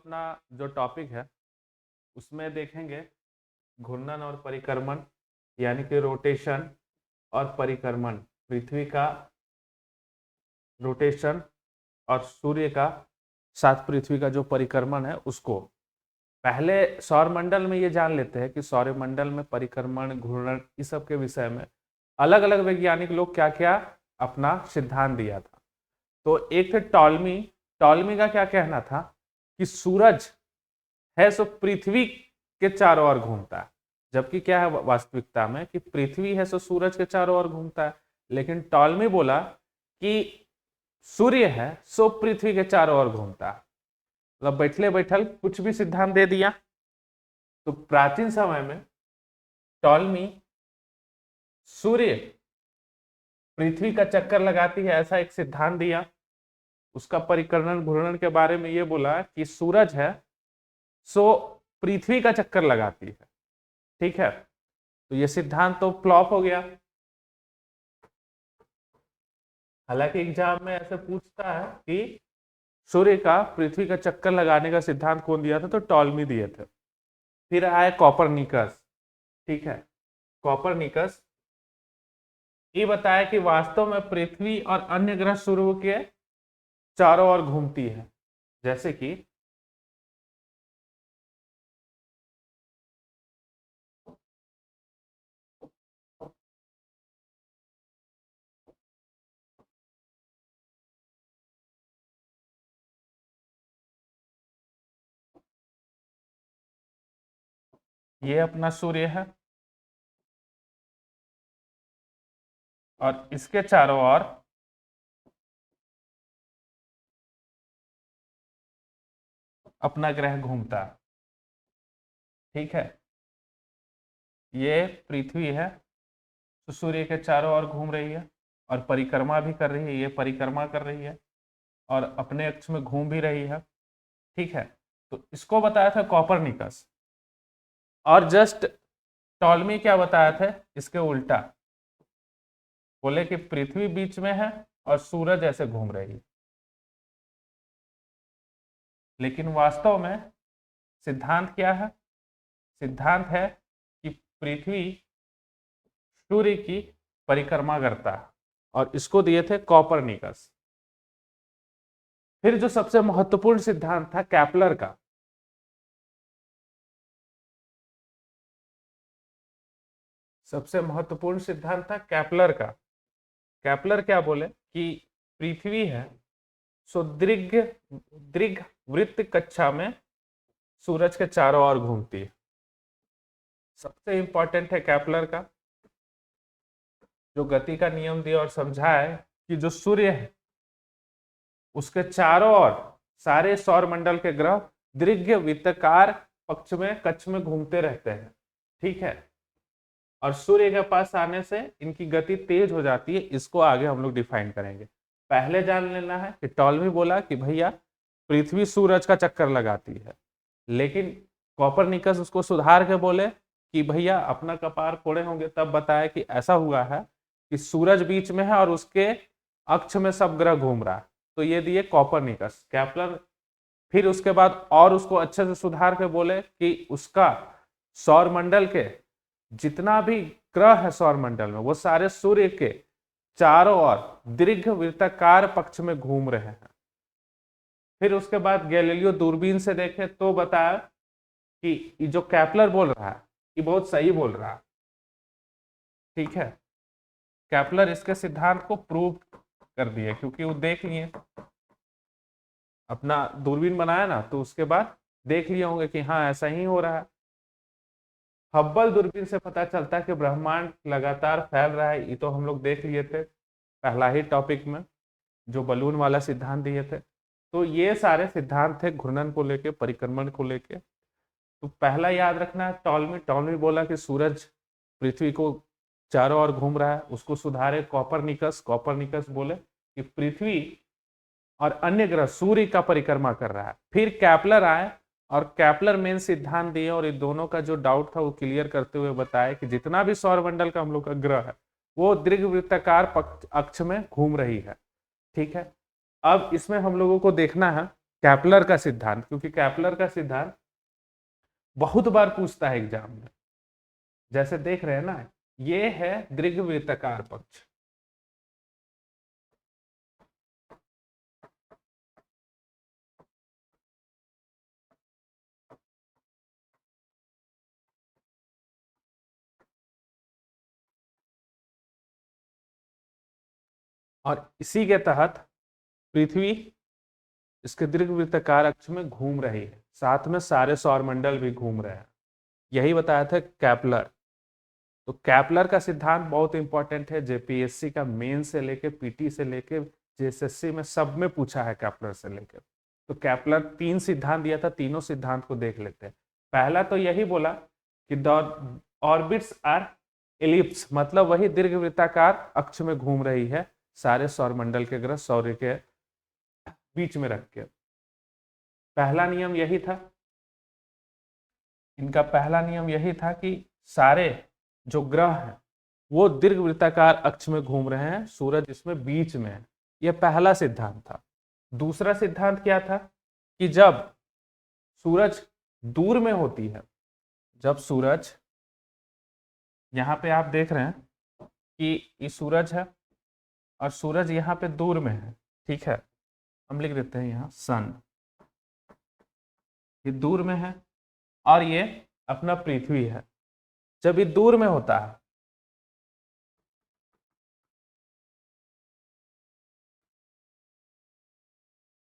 अपना जो टॉपिक है उसमें देखेंगे घूर्णन और परिक्रमण, यानी कि रोटेशन और परिक्रमण, पृथ्वी का रोटेशन और सूर्य का साथ पृथ्वी का जो परिक्रमण है उसको। पहले सौरमंडल में ये जान लेते हैं कि सौरमंडल में परिक्रमण, घूर्णन, इस सब के विषय में अलग अलग वैज्ञानिक लोग क्या क्या अपना सिद्धांत दिया था। तो एक थे टॉलमी। टॉलमी का क्या कहना था कि सूरज है सो पृथ्वी के चारों ओर घूमता है, जबकि क्या है वास्तविकता में कि पृथ्वी है सो सूरज के चारों ओर घूमता है। लेकिन टॉलमी बोला कि सूर्य है सो पृथ्वी के चारों ओर घूमता है, मतलब बैठले बैठल कुछ भी सिद्धांत दे दिया। तो प्राचीन समय में टॉलमी सूर्य पृथ्वी का चक्कर लगाती है ऐसा एक सिद्धांत दिया। उसका परिक्रमण घूर्णन के बारे में ये बोला कि सूरज है सो पृथ्वी का चक्कर लगाती है। ठीक है, तो ये सिद्धांत तो फ्लॉप हो गया। हालांकि एग्जाम में ऐसे पूछता है कि सूर्य का पृथ्वी का चक्कर लगाने का सिद्धांत कौन दिया था, तो टॉलमी दिए थे। फिर आए कॉपरनिकस। ठीक है, कॉपरनिकस ये बताया कि वास्तव में पृथ्वी और अन्य ग्रह सूर्य के चारों ओर घूमती है, जैसे कि ये अपना सूर्य है और इसके चारों ओर अपना ग्रह घूमता है। ठीक है, ये पृथ्वी है तो सूर्य के चारों ओर घूम रही है और परिक्रमा भी कर रही है, ये परिक्रमा कर रही है और अपने अक्ष में घूम भी रही है। ठीक है, तो इसको बताया था कॉपरनिकस। और जस्ट टॉलमी क्या बताया था, इसके उल्टा बोले कि पृथ्वी बीच में है और सूरज ऐसे घूम रही है। लेकिन वास्तव में सिद्धांत क्या है? सिद्धांत है कि पृथ्वी सूर्य की परिक्रमा करता है और इसको दिए थे कॉपरनिकस। फिर जो सबसे महत्वपूर्ण सिद्धांत था कैप्लर का, सबसे महत्वपूर्ण सिद्धांत था कैप्लर का। कैप्लर क्या बोले कि पृथ्वी है सो दीर्घ दीर्घ वृत्त कक्षा में सूरज के चारों ओर घूमती है। सबसे इंपॉर्टेंट है कैप्लर का, जो गति का नियम दिया और समझाया कि जो सूर्य है उसके चारों ओर सारे सौर मंडल के ग्रह दीर्घ वृत्ताकार पक्ष में कक्ष में घूमते रहते हैं। ठीक है, और सूर्य के पास आने से इनकी गति तेज हो जाती है। इसको आगे हम लोग डिफाइन करेंगे। पहले जान लेना है कि टॉलमी बोला कि भैया पृथ्वी सूरज का चक्कर लगाती है, लेकिन कॉपरनिकस उसको सुधार के बोले कि भैया अपना कपार फोड़े होंगे तब बताया कि ऐसा हुआ है कि सूरज बीच में है और उसके अक्ष में सब ग्रह घूम रहा है। तो ये दिए कॉपरनिकस। कैप्लर फिर उसके बाद और उसको अच्छे से सुधार के बोले कि उसका सौरमंडल के जितना भी ग्रह है सौरमंडल में वो सारे सूर्य के चारों ओर दीर्घ वृत्ताकार पक्ष में घूम रहे हैं। फिर उसके बाद गैलीलियो दूरबीन से देखे तो बताया कि जो कैप्लर बोल रहा है ये बहुत सही बोल रहा है। ठीक है, कैप्लर इसके सिद्धांत को प्रूव कर दिए, क्योंकि वो देख लिए, अपना दूरबीन बनाया ना, तो उसके बाद देख लिए होंगे कि हाँ ऐसा ही हो रहा है। हब्बल दूरबीन से पता चलता है कि ब्रह्मांड लगातार फैल रहा है, ये तो हम लोग देख लिए थे पहला ही टॉपिक में, जो बलून वाला सिद्धांत दिए थे। तो ये सारे सिद्धांत थे घूर्णन को लेके, परिक्रमण को लेके। तो पहला याद रखना है टॉलमी। टॉलमी बोला कि सूरज पृथ्वी को चारों ओर घूम रहा है, उसको सुधारे कॉपरनिकस। कॉपरनिकस बोले कि पृथ्वी और अन्य ग्रह सूर्य का परिक्रमा कर रहा है। फिर कैप्लर आए और कैप्लर मेन सिद्धांत दिए और इन दोनों का जो डाउट था वो क्लियर करते हुए बताया कि जितना भी सौरमंडल का हम लोग का ग्रह है वो दीर्घवृत्ताकार अक्ष में घूम रही है। ठीक है, अब इसमें हम लोगों को देखना है कैपलर का सिद्धांत, क्योंकि कैपलर का सिद्धांत बहुत बार पूछता है एग्जाम में। जैसे देख रहे हैं ना, ये है दीर्घवृत्ताकार पक्ष, और इसी के तहत पृथ्वी इसके दीर्घवृत्ताकार अक्ष में घूम रही है, साथ में सारे सौरमंडल भी घूम रहे हैं। यही बताया था कैपलर। तो कैपलर का सिद्धांत बहुत इंपॉर्टेंट है, जेपीएससी का मेन से लेके पीटी से लेके जेएसएससी में सब में पूछा है कैपलर से लेकर। तो कैपलर 3 सिद्धांत दिया था, तीनों सिद्धांत को देख लेते हैं। पहला तो यही बोला कि ऑर्बिट्स आर एलिप्स, मतलब वही दीर्घवृत्ताकार अक्ष में घूम रही है, सारे सौरमंडल के ग्रह सौर्य के बीच में रख के। पहला नियम यही था, इनका पहला नियम यही था कि सारे जो ग्रह हैं वो दीर्घवृत्ताकार अक्ष में घूम रहे हैं, सूरज इसमें बीच में है। यह पहला सिद्धांत था। दूसरा सिद्धांत क्या था कि जब सूरज दूर में होती है, जब सूरज, यहां पे आप देख रहे हैं कि ये सूरज है और सूरज यहाँ पे दूर में है, ठीक है, हम लिख देते हैं यहाँ सन, ये दूर में है और ये अपना पृथ्वी है। जब ये दूर में होता है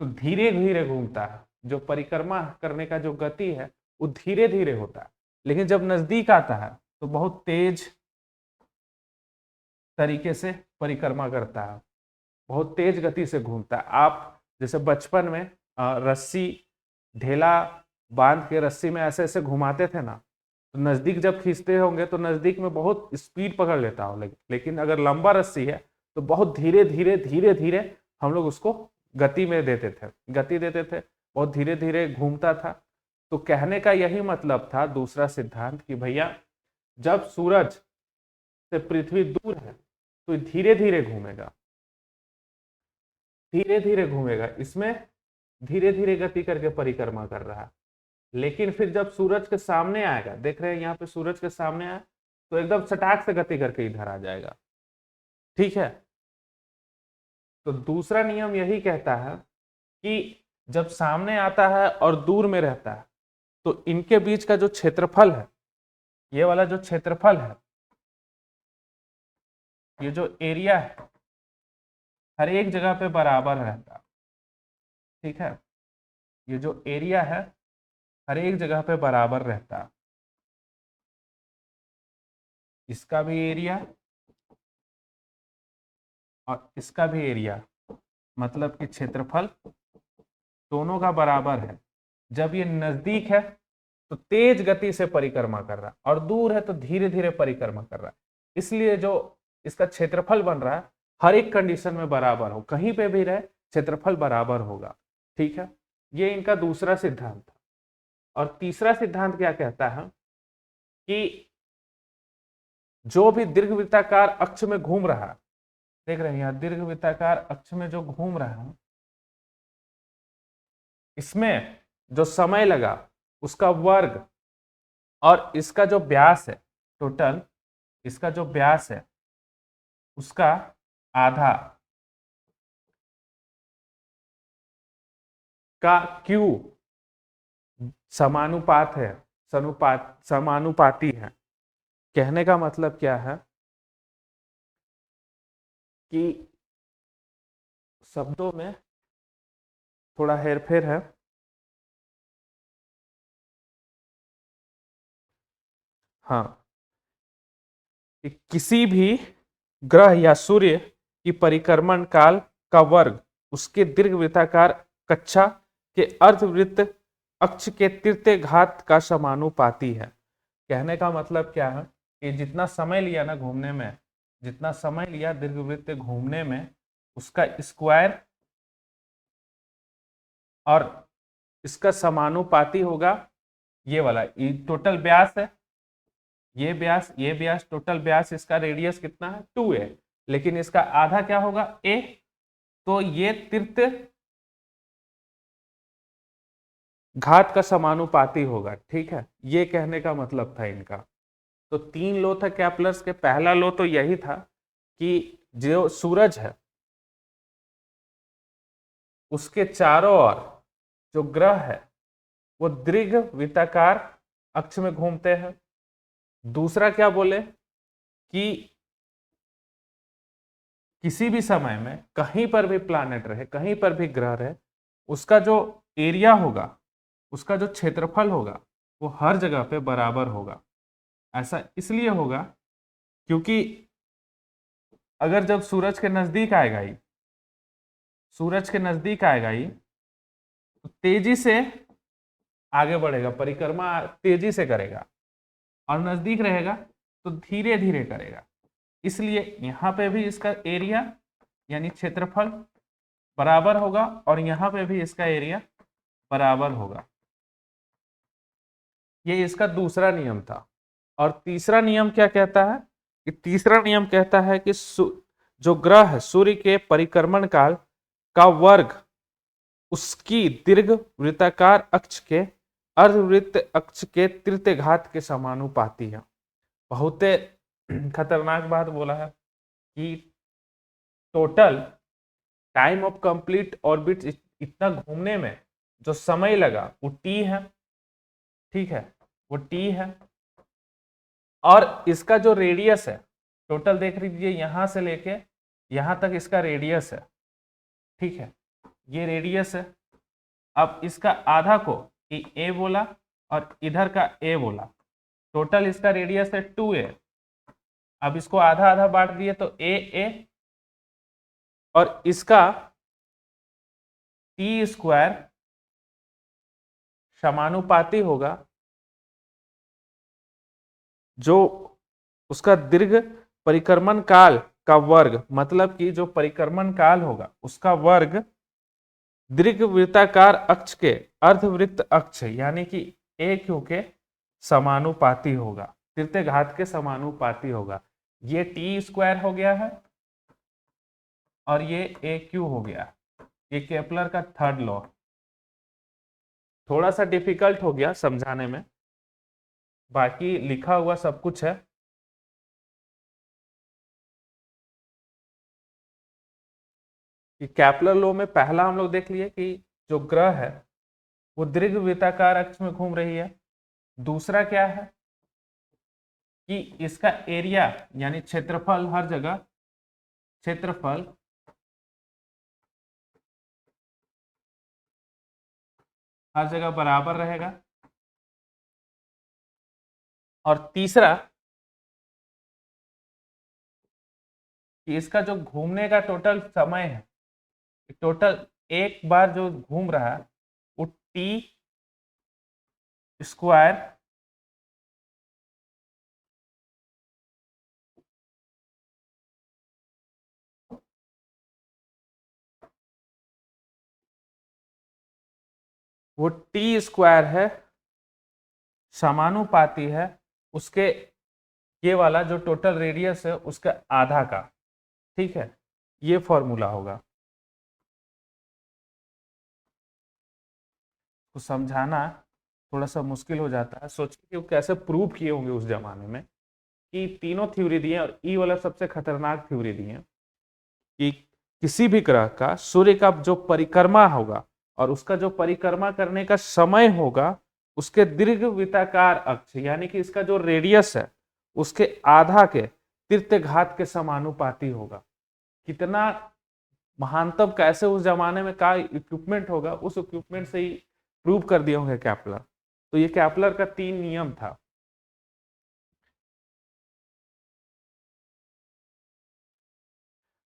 तो धीरे धीरे घूमता है, जो परिक्रमा करने का जो गति है वो धीरे धीरे होता है। लेकिन जब नजदीक आता है तो बहुत तेज तरीके से परिक्रमा करता है, बहुत तेज गति से घूमता है। आप जैसे बचपन में रस्सी ढेला बांध के रस्सी में ऐसे ऐसे घुमाते थे ना, तो नजदीक जब खींचते होंगे तो नजदीक में बहुत स्पीड पकड़ लेता हो, लेकिन अगर लंबा रस्सी है तो बहुत धीरे धीरे धीरे धीरे हम लोग उसको गति में देते थे, गति देते थे, बहुत धीरे धीरे घूमता था। तो कहने का यही मतलब था दूसरा सिद्धांत कि भैया जब सूरज से पृथ्वी दूर है तो धीरे धीरे घूमेगा, धीरे धीरे घूमेगा, इसमें धीरे धीरे गति करके परिक्रमा कर रहा है। लेकिन फिर जब सूरज के सामने आएगा, देख रहे हैं यहाँ पे सूरज के सामने आया तो एकदम सटाक से गति करके इधर आ जाएगा, ठीक है। तो दूसरा नियम यही कहता है कि जब सामने आता है और दूर में रहता है तो इनके बीच का जो क्षेत्रफल है, ये वाला जो क्षेत्रफल है, ये जो एरिया है, हर एक जगह पे बराबर रहता है, ठीक है। ये जो एरिया है हर एक जगह पे बराबर रहता है, इसका भी एरिया और इसका भी एरिया, मतलब कि क्षेत्रफल दोनों का बराबर है। जब ये नजदीक है तो तेज गति से परिक्रमा कर रहा है और दूर है तो धीरे धीरे परिक्रमा कर रहा है, इसलिए जो इसका क्षेत्रफल बन रहा है हर एक कंडीशन में बराबर हो, कहीं पे भी रहे क्षेत्रफल बराबर होगा, ठीक है। ये इनका दूसरा सिद्धांत था। और तीसरा सिद्धांत क्या कहता है कि जो भी दीर्घवृत्ताकार अक्ष में घूम रहा है, देख रहे हैं यहाँ दीर्घवृत्ताकार अक्ष में जो घूम रहा है, इसमें जो समय लगा उसका वर्ग और इसका जो व्यास है, टोटल इसका जो व्यास है उसका आधा का क्यू समानुपात है, समानुपाती है। कहने का मतलब क्या है कि शब्दों में थोड़ा हेरफेर है। हाँ, कि किसी भी ग्रह या सूर्य की परिक्रमण काल का वर्ग उसके दीर्घवृत्ताकार कक्षा के अर्धवृत्त अक्ष के तृतीय घात का समानुपाती है। कहने का मतलब क्या है कि जितना समय लिया ना घूमने में, जितना समय लिया दीर्घवृत्त घूमने में, उसका स्क्वायर और इसका समानुपाती होगा ये वाला। ये टोटल व्यास है, ये व्यास, ये व्यास, टोटल व्यास इसका रेडियस कितना है 2a, लेकिन इसका आधा क्या होगा a, तो ये तृतीय घात का समानुपाती होगा। ठीक है, ये कहने का मतलब था इनका। तो 3 लॉ था कैप्लर्स के। पहला लॉ तो यही था कि जो सूरज है उसके चारों ओर जो ग्रह है वो दीर्घ वृत्ताकार अक्ष में घूमते हैं। दूसरा क्या बोले कि किसी भी समय में कहीं पर भी प्लैनेट रहे, कहीं पर भी ग्रह रहे, उसका जो एरिया होगा, उसका जो क्षेत्रफल होगा, वो हर जगह पे बराबर होगा। ऐसा इसलिए होगा क्योंकि अगर जब सूरज के नजदीक आएगा ही, सूरज के नजदीक आएगा ही तो तेजी से आगे बढ़ेगा, परिक्रमा तेजी से करेगा, और नजदीक रहेगा तो धीरे धीरे करेगा। इसलिए यहां पे भी इसका एरिया यानी क्षेत्रफल बराबर होगा और यहां पे भी इसका एरिया बराबर होगा। ये इसका दूसरा नियम था। और तीसरा नियम क्या कहता है कि तीसरा नियम कहता है कि जो ग्रह है सूर्य के परिक्रमण काल का वर्ग उसकी दीर्घ वृत्ताकार अक्ष के अर्धवृत्त अक्ष के तृतीय घात के समानुपाती है। बहुत खतरनाक बात बोला है कि total time of complete orbit इतना घूमने में जो समय लगा वो टी है। ठीक है, वो टी है। और इसका जो रेडियस है टोटल देख लीजिए, यहां से लेके यहां तक इसका रेडियस है। ठीक है, ये रेडियस है। अब इसका आधा को ए बोला और इधर का ए बोला, टोटल इसका रेडियस है 2a। अब इसको आधा आधा बांट दिए तो ए और इसका टी स्क्वायर समानुपाती होगा जो उसका दीर्घ परिक्रमण काल का वर्ग, मतलब कि जो परिक्रमण काल होगा उसका वर्ग दीर्घ वृत्ताकार अक्ष के अर्धवृत्त अक्ष यानी कि ए क्यू के समानुपाती होगा, तृतीय घात के समानुपाती होगा। ये टी स्क्वायर हो गया है और ये ए क्यू हो गया। ये केपलर का थर्ड लॉ। थोड़ा सा डिफिकल्ट हो गया समझाने में, बाकी लिखा हुआ सब कुछ है। कि केपलर लॉ में पहला हम लोग देख लिए कि जो ग्रह है वो दीर्घ वृत्ताकार अक्ष में घूम रही है। दूसरा क्या है कि इसका एरिया यानी क्षेत्रफल हर जगह, क्षेत्रफल हर जगह बराबर रहेगा। और तीसरा कि इसका जो घूमने का टोटल समय है, टोटल एक बार जो घूम रहा है वो टी स्क्वायर वो टी स्क्वायर है, समानुपाती है उसके ये वाला जो टोटल रेडियस है उसका आधा का। ठीक है, ये फॉर्मूला होगा। तो समझाना थोड़ा सा मुश्किल हो जाता है। सोचिए कि वो कैसे प्रूव किए होंगे उस जमाने में कि तीनों थ्योरी दिए और ई वाला सबसे खतरनाक थ्योरी दिए कि किसी भी ग्रह का सूर्य का जो परिक्रमा होगा और उसका जो परिक्रमा करने का समय होगा उसके दीर्घ वृत्ताकार अक्ष यानी कि इसका जो रेडियस है उसके आधा के तृतीय घात के समानुपाती होगा। कितना महानतम, कैसे उस जमाने में का इक्विपमेंट होगा, उस इक्विपमेंट से ही प्रूव कर दिए होंगे कैप्लर। तो ये कैप्लर का 3 नियम था।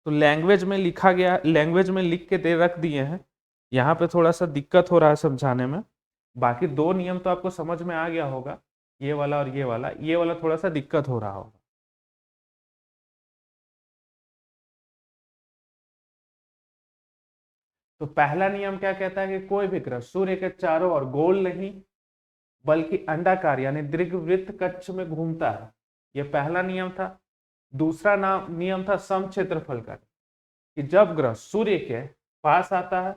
तो लैंग्वेज में लिखा गया, लैंग्वेज में लिख के दे रख दिए हैं। यहाँ पे थोड़ा सा दिक्कत हो रहा है समझाने में। बाकी 2 नियम तो आपको समझ में आ गया होगा, ये वाला और ये वाला थोड़ा सा दिक्कत हो रहा होगा। तो पहला नियम क्या कहता है कि कोई भी ग्रह सूर्य के चारों ओर गोल नहीं बल्कि अंडाकार यानी दीर्घवृत्त कक्ष में घूमता है। यह पहला नियम था। दूसरा नियम था सम क्षेत्रफल का, कि जब ग्रह सूर्य के पास आता है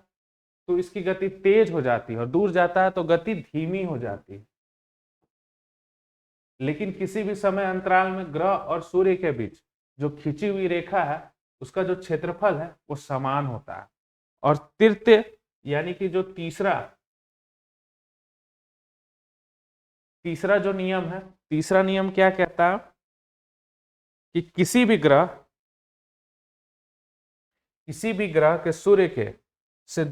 तो इसकी गति तेज हो जाती है, और दूर जाता है तो गति धीमी हो जाती है। लेकिन किसी भी समय अंतराल में ग्रह और सूर्य के बीच जो खींची हुई रेखा है उसका जो क्षेत्रफल है वो समान होता है। और तृतीय यानी कि जो तीसरा जो नियम है, तीसरा नियम क्या कहता है कि किसी भी ग्रह के सूर्य के से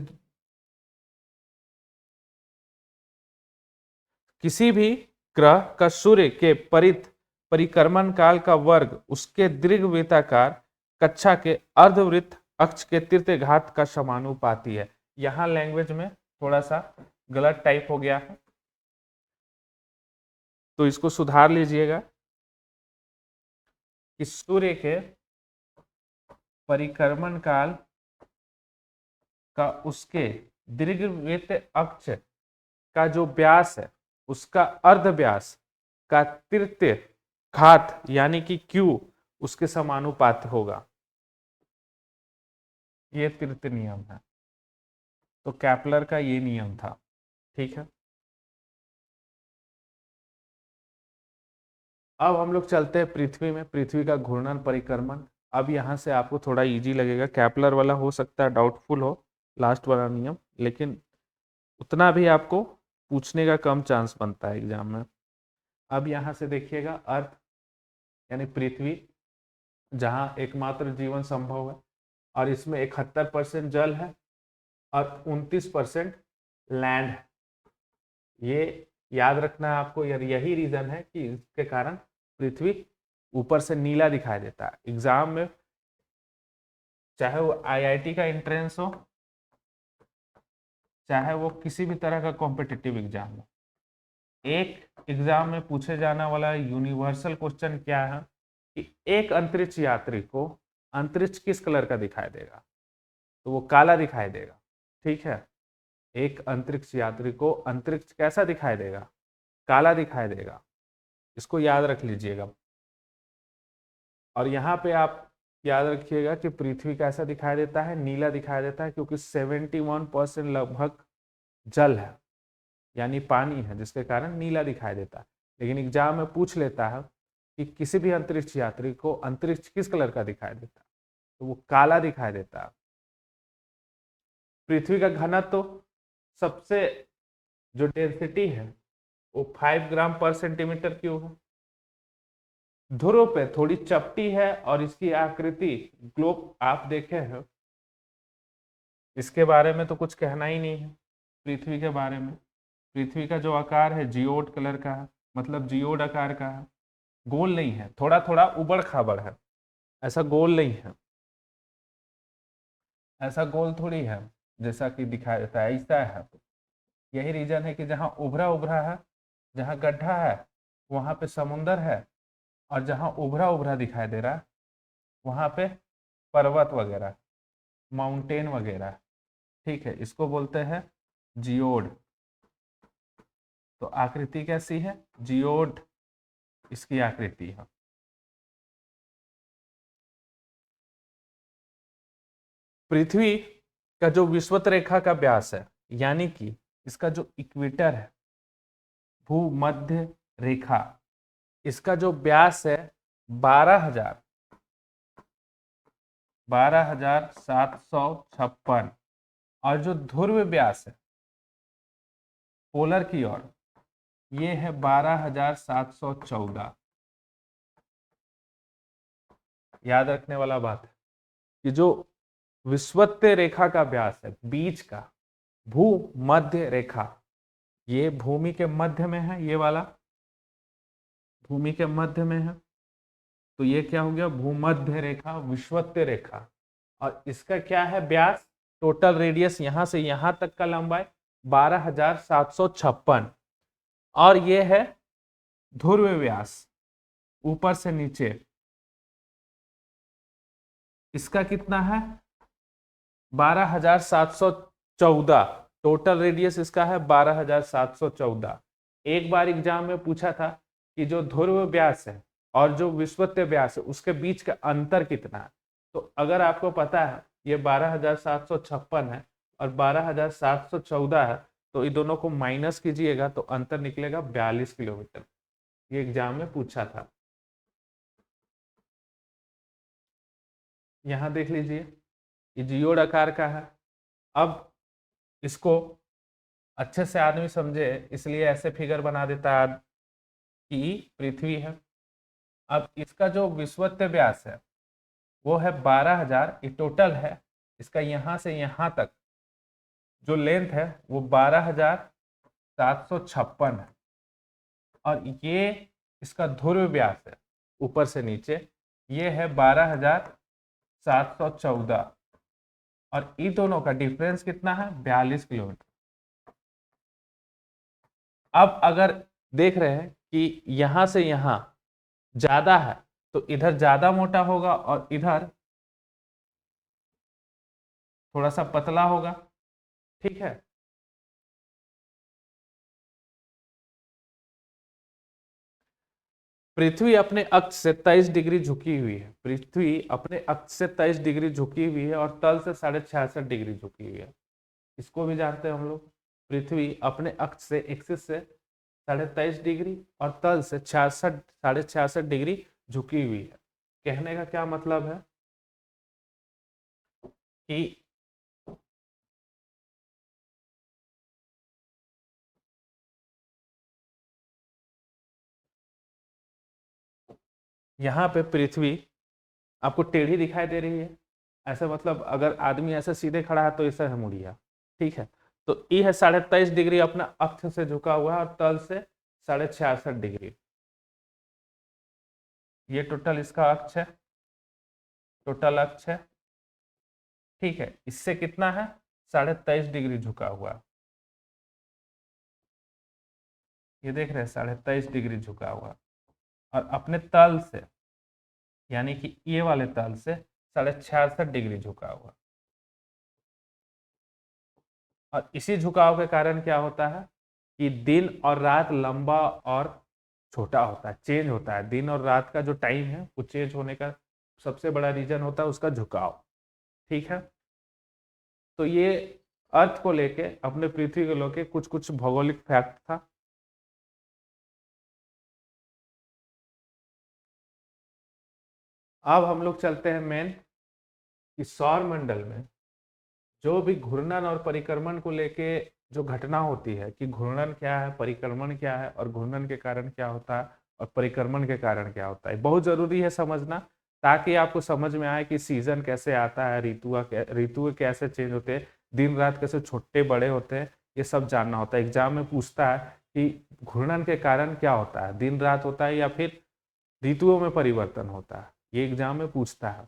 किसी भी ग्रह का सूर्य के परिक्रमण काल का वर्ग उसके दीर्घवृत्ताकार कक्षा के अर्धवृत्त अक्ष के तृतीय घात का समानुपाती है। यहां लैंग्वेज में थोड़ा सा गलत टाइप हो गया है, तो इसको सुधार लीजिएगा कि सूर्य के परिक्रमण काल का उसके दीर्घवृत्त अक्ष का जो व्यास है उसका अर्ध व्यास का तृतीय घात यानी कि Q उसके समानुपात होगा। ये तृतीय नियम है, तो कैपलर का ये नियम था। ठीक है, अब हम लोग चलते हैं पृथ्वी में, पृथ्वी का घूर्णन परिक्रमण। अब यहां से आपको थोड़ा इजी लगेगा, कैपलर वाला हो सकता है डाउटफुल हो लास्ट वाला नियम, लेकिन उतना भी आपको पूछने का कम चांस बनता है एग्जाम में। अब यहां से देखिएगा, अर्थ यानी पृथ्वी जहां एकमात्र जीवन संभव है, और इसमें 71% जल है और 29% लैंड है। ये याद रखना है आपको, यार यही रीजन है कि इसके कारण पृथ्वी ऊपर से नीला दिखाई देता है। एग्जाम में चाहे वो आईआईटी का एंट्रेंस हो, चाहे वो किसी भी तरह का कॉम्पिटिटिव एग्जाम हो, एक एग्जाम में पूछे जाने वाला यूनिवर्सल क्वेश्चन क्या है कि एक अंतरिक्ष यात्री को अंतरिक्ष किस कलर का दिखाई देगा, तो वो काला दिखाई देगा। ठीक है, एक अंतरिक्ष यात्री को अंतरिक्ष कैसा दिखाई देगा, काला दिखाई देगा। इसको याद रख लीजिएगा। और यहाँ पे आप याद रखिएगा कि पृथ्वी कैसा दिखाई देता है, नीला दिखाई देता है, क्योंकि 71% लगभग जल है यानी पानी है, जिसके कारण नीला दिखाई देता है। लेकिन एग्जाम में पूछ लेता है कि किसी भी अंतरिक्ष यात्री को अंतरिक्ष किस कलर का दिखाई देता है, तो वो काला दिखाई देता है। पृथ्वी का घनत्व तो सबसे जो डेंसिटी है वो 5 ग्राम पर सेंटीमीटर क्यूब है। ध्रुव पे थोड़ी चपटी है और इसकी आकृति ग्लोब आप देखे हैं, इसके बारे में तो कुछ कहना ही नहीं है। पृथ्वी के बारे में, पृथ्वी का जो आकार है जियोड कलर का है, मतलब जियोड आकार का है, गोल नहीं है, थोड़ा थोड़ा उबड़ खाबड़ है, ऐसा गोल नहीं है, ऐसा गोल थोड़ी है जैसा कि दिखाई देता है, ऐसा है। यही रीजन है कि जहाँ उभरा उभरा है, जहाँ गड्ढा है वहां पे समुंदर है, और जहाँ उभरा उभरा दिखाई दे रहा है वहां पे पर्वत वगैरह, माउंटेन वगैरह। ठीक है, इसको बोलते हैं जियोड। तो आकृति कैसी है, जियोड इसकी आकृति है। पृथ्वी का जो विषुवत रेखा का व्यास है, यानी कि इसका जो इक्वेटर है, भूमध्य रेखा, इसका जो व्यास है 12,756, और जो ध्रुव व्यास है पोलर की ओर ये है 12,714। याद रखने वाला बात है कि जो विषुवत रेखा का व्यास है बीच का, भूमध्य रेखा, ये भूमि के मध्य में है, ये वाला भूमि के मध्य में है, तो ये क्या हो गया, भूमध्य रेखा, विषुवत रेखा। और इसका क्या है व्यास, टोटल रेडियस यहां से यहां तक का लंबाई 12,756, और ये है ध्रुव व्यास ऊपर से नीचे, इसका कितना है 12,714, टोटल रेडियस इसका है 12,714। एक बार एग्जाम में पूछा था कि जो ध्रुव व्यास है और जो विषुवत व्यास है उसके बीच का अंतर कितना है, तो अगर आपको पता है ये 12,756 है, और 12,714 है, तो इन दोनों को माइनस कीजिएगा तो अंतर निकलेगा 42 किलोमीटर। ये एग्जाम में पूछा था। यहां देख लीजिए, ये जियोड आकार का है। अब इसको अच्छे से आदमी समझे इसलिए ऐसे फिगर बना देता है कि पृथ्वी है। अब इसका जो विषुवत्य व्यास है वो है 12,000, ये टोटल है। इसका यहां से यहां तक जो लेंथ है वो 12,756 है, और ये इसका ध्रुव व्यास है ऊपर से नीचे, ये है 12,714, और इन दोनों का डिफरेंस कितना है? 42 किलोमीटर। अब अगर देख रहे हैं कि यहां से यहां ज्यादा है तो इधर ज्यादा मोटा होगा और इधर थोड़ा सा पतला होगा, ठीक है। पृथ्वी अपने अक्ष से 23 डिग्री झुकी हुई है। पृथ्वी अपने अक्ष से 23 डिग्री झुकी हुई है और तल से 66.5 डिग्री झुकी हुई है। इसको भी जानते हैं हम लोग। पृथ्वी अपने अक्ष से एक्सिस से 23.5 डिग्री और तल से 66 डिग्री झुकी हुई है। कहने का क्या मतलब है कि यहाँ पे पृथ्वी आपको टेढ़ी दिखाई दे रही है, ऐसा मतलब अगर आदमी ऐसे सीधे खड़ा है तो ऐसा है मुड़िया, ठीक है। तो ये है 23.5 डिग्री अपना अक्ष से झुका हुआ है और तल से 66 डिग्री। ये टोटल इसका अक्ष है, टोटल अक्ष है, ठीक है। इससे कितना है? 23.5 डिग्री झुका हुआ। ये देख रहे हैं 23.5 डिग्री झुका हुआ, और अपने तल से यानी कि ये वाले तल से 66 डिग्री झुका हुआ। और इसी झुकाव के कारण क्या होता है कि दिन और रात लंबा और छोटा होता है, चेंज होता है। दिन और रात का जो टाइम है वो चेंज होने का सबसे बड़ा रीजन होता है उसका झुकाव, ठीक है। तो ये अर्थ को लेके, अपने पृथ्वी को लेके कुछ कुछ भौगोलिक फैक्ट था। अब हम लोग चलते हैं मेन कि सौर मंडल में जो भी घूर्णन और परिक्रमण को लेके जो घटना होती है कि घूर्णन क्या है, परिक्रमण क्या है, और घूर्णन के कारण क्या होता है और परिक्रमण के कारण क्या होता है, बहुत जरूरी है समझना, ताकि आपको समझ में आए कि सीजन कैसे आता है, ऋतु कैसे चेंज होते हैं, दिन रात कैसे छोटे बड़े होते हैं, ये सब जानना होता है। एग्जाम में पूछता है कि घूर्णन के कारण क्या होता है, दिन रात होता है या फिर ऋतुओं में परिवर्तन होता है, ये एग्जाम में पूछता है।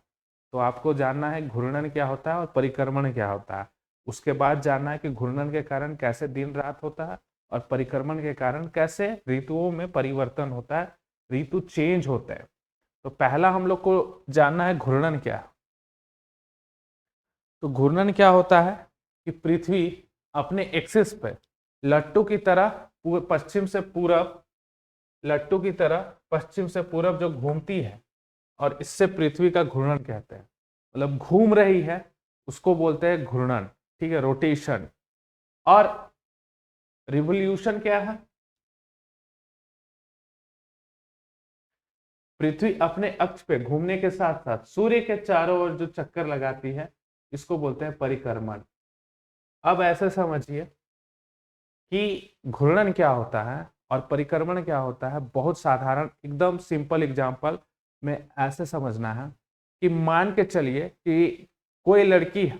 तो आपको जानना है घूर्णन क्या होता है और परिक्रमण क्या होता है। उसके बाद जानना है कि घूर्णन के कारण कैसे दिन रात होता है और परिक्रमण के कारण कैसे ऋतुओं में परिवर्तन होता है, ऋतु चेंज होते हैं। तो पहला हम लोग को जानना है घूर्णन क्या है। तो घूर्णन क्या होता है कि पृथ्वी अपने एक्सिस पे लट्टू की तरह पश्चिम से पूरब, लट्टू की तरह पश्चिम से पूरब जो घूमती है, और इससे पृथ्वी का घूर्णन कहते हैं। मतलब घूम रही है उसको बोलते हैं घूर्णन, ठीक है, रोटेशन। और रिवोल्यूशन क्या है? पृथ्वी अपने अक्ष पे घूमने के साथ साथ सूर्य के चारों ओर जो चक्कर लगाती है इसको बोलते हैं परिक्रमण। अब ऐसे समझिए कि घूर्णन क्या होता है और परिक्रमण क्या होता है। बहुत साधारण एकदम सिंपल एग्जांपल में ऐसे समझना है कि मान के चलिए कि कोई लड़की है,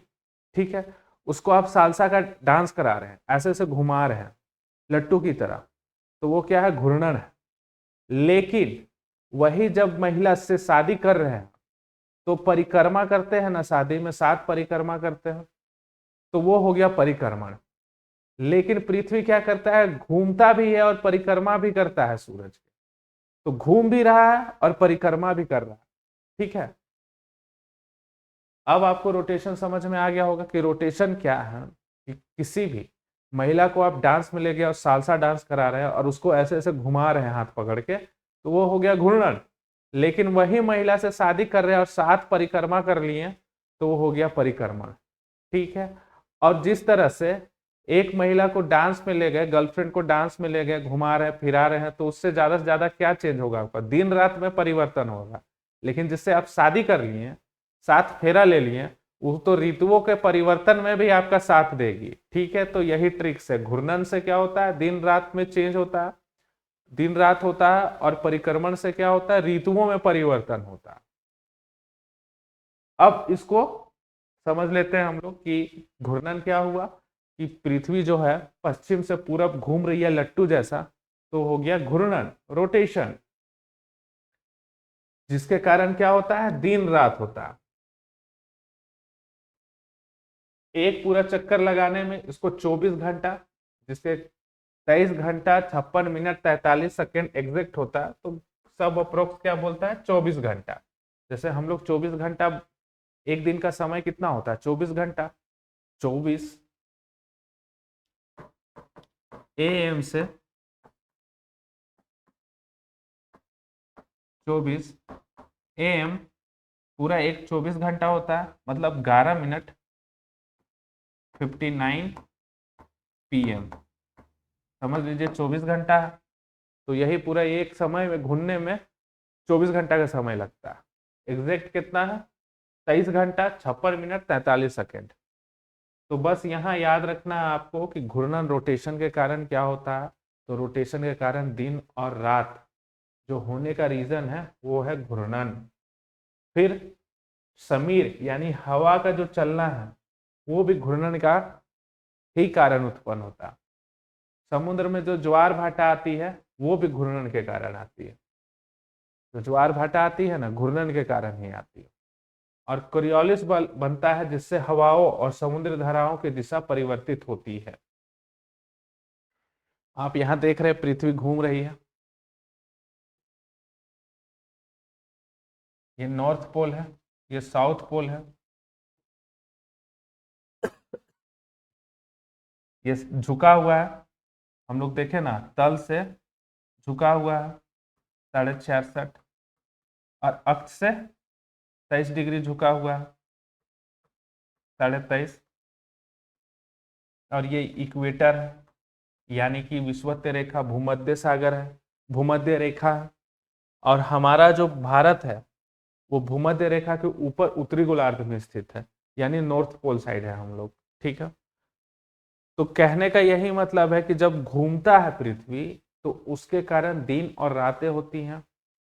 ठीक है, उसको आप सालसा का डांस करा रहे हैं, ऐसे ऐसे घुमा रहे हैं लट्टू की तरह, तो वो क्या है? घूर्णन है। लेकिन वही जब महिला से शादी कर रहे हैं तो परिक्रमा करते हैं ना, शादी में 7 परिक्रमा करते हैं, तो वो हो गया परिक्रमण। लेकिन पृथ्वी क्या करता है? घूमता भी है और परिक्रमा भी करता है सूरज के, तो घूम भी रहा है और परिक्रमा भी कर रहा है, ठीक है। अब आपको रोटेशन समझ में आ गया होगा कि रोटेशन क्या है। कि किसी भी महिला को आप डांस में ले गए और सालसा डांस करा रहे हैं और उसको ऐसे ऐसे घुमा रहे हैं हाथ पकड़ के, तो वो हो गया घूर्णन। लेकिन वही महिला से शादी कर रहे हैं और 7 परिक्रमा कर लिए तो वो हो गया परिक्रमण, ठीक है। और जिस तरह से एक महिला को डांस में ले गए, गर्लफ्रेंड को डांस में ले गए, घुमा रहे हैं, फिरा रहे हैं, तो उससे ज्यादा से ज्यादा क्या चेंज होगा आपका? दिन रात में परिवर्तन होगा। लेकिन जिससे आप शादी कर लिए, साथ फेरा ले लिए, वो तो ऋतुओं के परिवर्तन में भी आपका साथ देगी। ठीक है, तो यही ट्रिक्स है। घूर्णन से क्या होता है? दिन रात में चेंज होता है, दिन रात होता है। और परिक्रमण से क्या होता है? ऋतुओं में परिवर्तन होता है। अब इसको समझ लेते हैं हम लोग कि घूर्णन क्या हुआ, कि पृथ्वी जो है पश्चिम से पूरब घूम रही है लट्टू जैसा, तो हो गया घूर्णन, रोटेशन, जिसके कारण क्या होता है? दिन रात होता है। एक पूरा चक्कर लगाने में इसको 24 घंटा, जिसके 23 घंटा 56 मिनट 43 सेकेंड एग्जैक्ट होता है, तो सब अप्रोक्स क्या बोलता है? 24 घंटा। जैसे हम लोग 24 घंटा, एक दिन का समय कितना होता है? 24 घंटा। 24 AM से 24 AM पूरा एक 24 घंटा होता है, मतलब 11 मिनट 59 PM। समझ लीजिए 24 घंटा है, तो यही पूरा एक समय में घूमने में 24 घंटा का समय लगता है। एग्जैक्ट कितना है? 23 घंटा 56 मिनट 43 सेकेंड। तो बस यहाँ याद रखना है आपको कि घूर्णन रोटेशन के कारण क्या होता है। तो रोटेशन के कारण दिन और रात जो होने का रीजन है वो है घूर्णन। फिर समीर यानी हवा का जो चलना है वो भी घूर्णन का ही कारण उत्पन्न होता है। समुद्र में जो ज्वार भाटा आती है वो भी घूर्णन के कारण आती है। जो ज्वार भाटा आती है ना, घूर्णन के कारण ही आती है। और कोरियोलिस बल बनता है जिससे हवाओं और समुद्र धाराओं की दिशा परिवर्तित होती है। आप यहां देख रहे हैं पृथ्वी घूम रही है, ये नॉर्थ पोल है, ये साउथ पोल है, ये झुका हुआ है। हम लोग देखें ना, तल से झुका हुआ है 66.5, और अक्ष से 23 डिग्री झुका हुआ है 23.5। और ये इक्वेटर है, यानी कि विषुवत रेखा भूमध्य सागर है, भूमध्य रेखा है। और हमारा जो भारत है वो भूमध्य रेखा के ऊपर उत्तरी गोलार्ध में स्थित है, यानी नॉर्थ पोल साइड है हम लोग। ठीक है, तो कहने का यही मतलब है कि जब घूमता है पृथ्वी तो उसके कारण दिन और रातें होती हैं,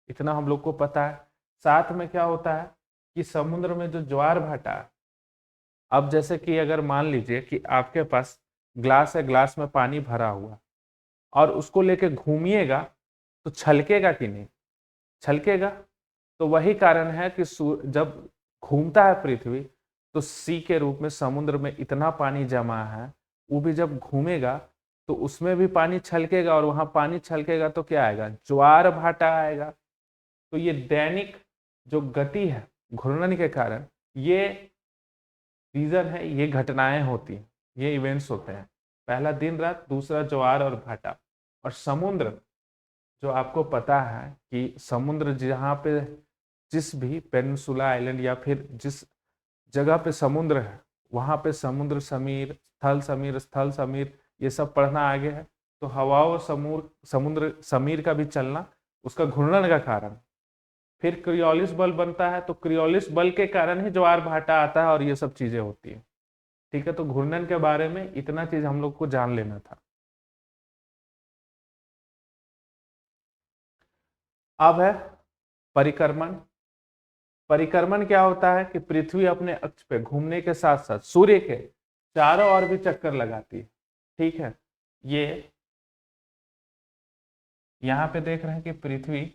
इतना हम लोग को पता है। साथ में क्या होता है कि समुद्र में जो ज्वार भाटा है, अब जैसे कि अगर मान लीजिए कि आपके पास ग्लास है, ग्लास में पानी भरा हुआ, और उसको लेके घूमिएगा तो छलकेगा कि नहीं? छलकेगा। तो वही कारण है कि जब घूमता है पृथ्वी तो सी के रूप में समुद्र में इतना पानी जमा है, वो भी जब घूमेगा तो उसमें भी पानी छलकेगा, और वहां पानी छलकेगा तो क्या आएगा? ज्वार भाटा आएगा। तो ये दैनिक जो गति है घूर्णन के कारण, ये रीजन है, ये घटनाएं होती हैं, ये इवेंट्स होते हैं। पहला दिन रात, दूसरा ज्वार और भाटा। और समुद्र, जो आपको पता है कि समुद्र जहाँ पे, जिस भी पेनिनसुला आइलैंड या फिर जिस जगह पे समुद्र है वहां पे समुद्र समीर, स्थल समीर, स्थल समीर, ये सब पढ़ना आगे है। तो हवाओं समुद्र समीर का भी चलना उसका घूर्णन का कारण। फिर क्रियोलिस बल बनता है, तो क्रियोलिस बल के कारण ही ज्वार भाटा आता है और ये सब चीजें होती है। ठीक है, तो घूर्णन के बारे में इतना चीज हम लोग को जान लेना था। अब है परिक्रमण। परिक्रमण क्या होता है कि पृथ्वी अपने अक्ष पे घूमने के साथ साथ सूर्य के चारों ओर भी चक्कर लगाती है। ठीक है, ये यहाँ पे देख रहे हैं कि पृथ्वी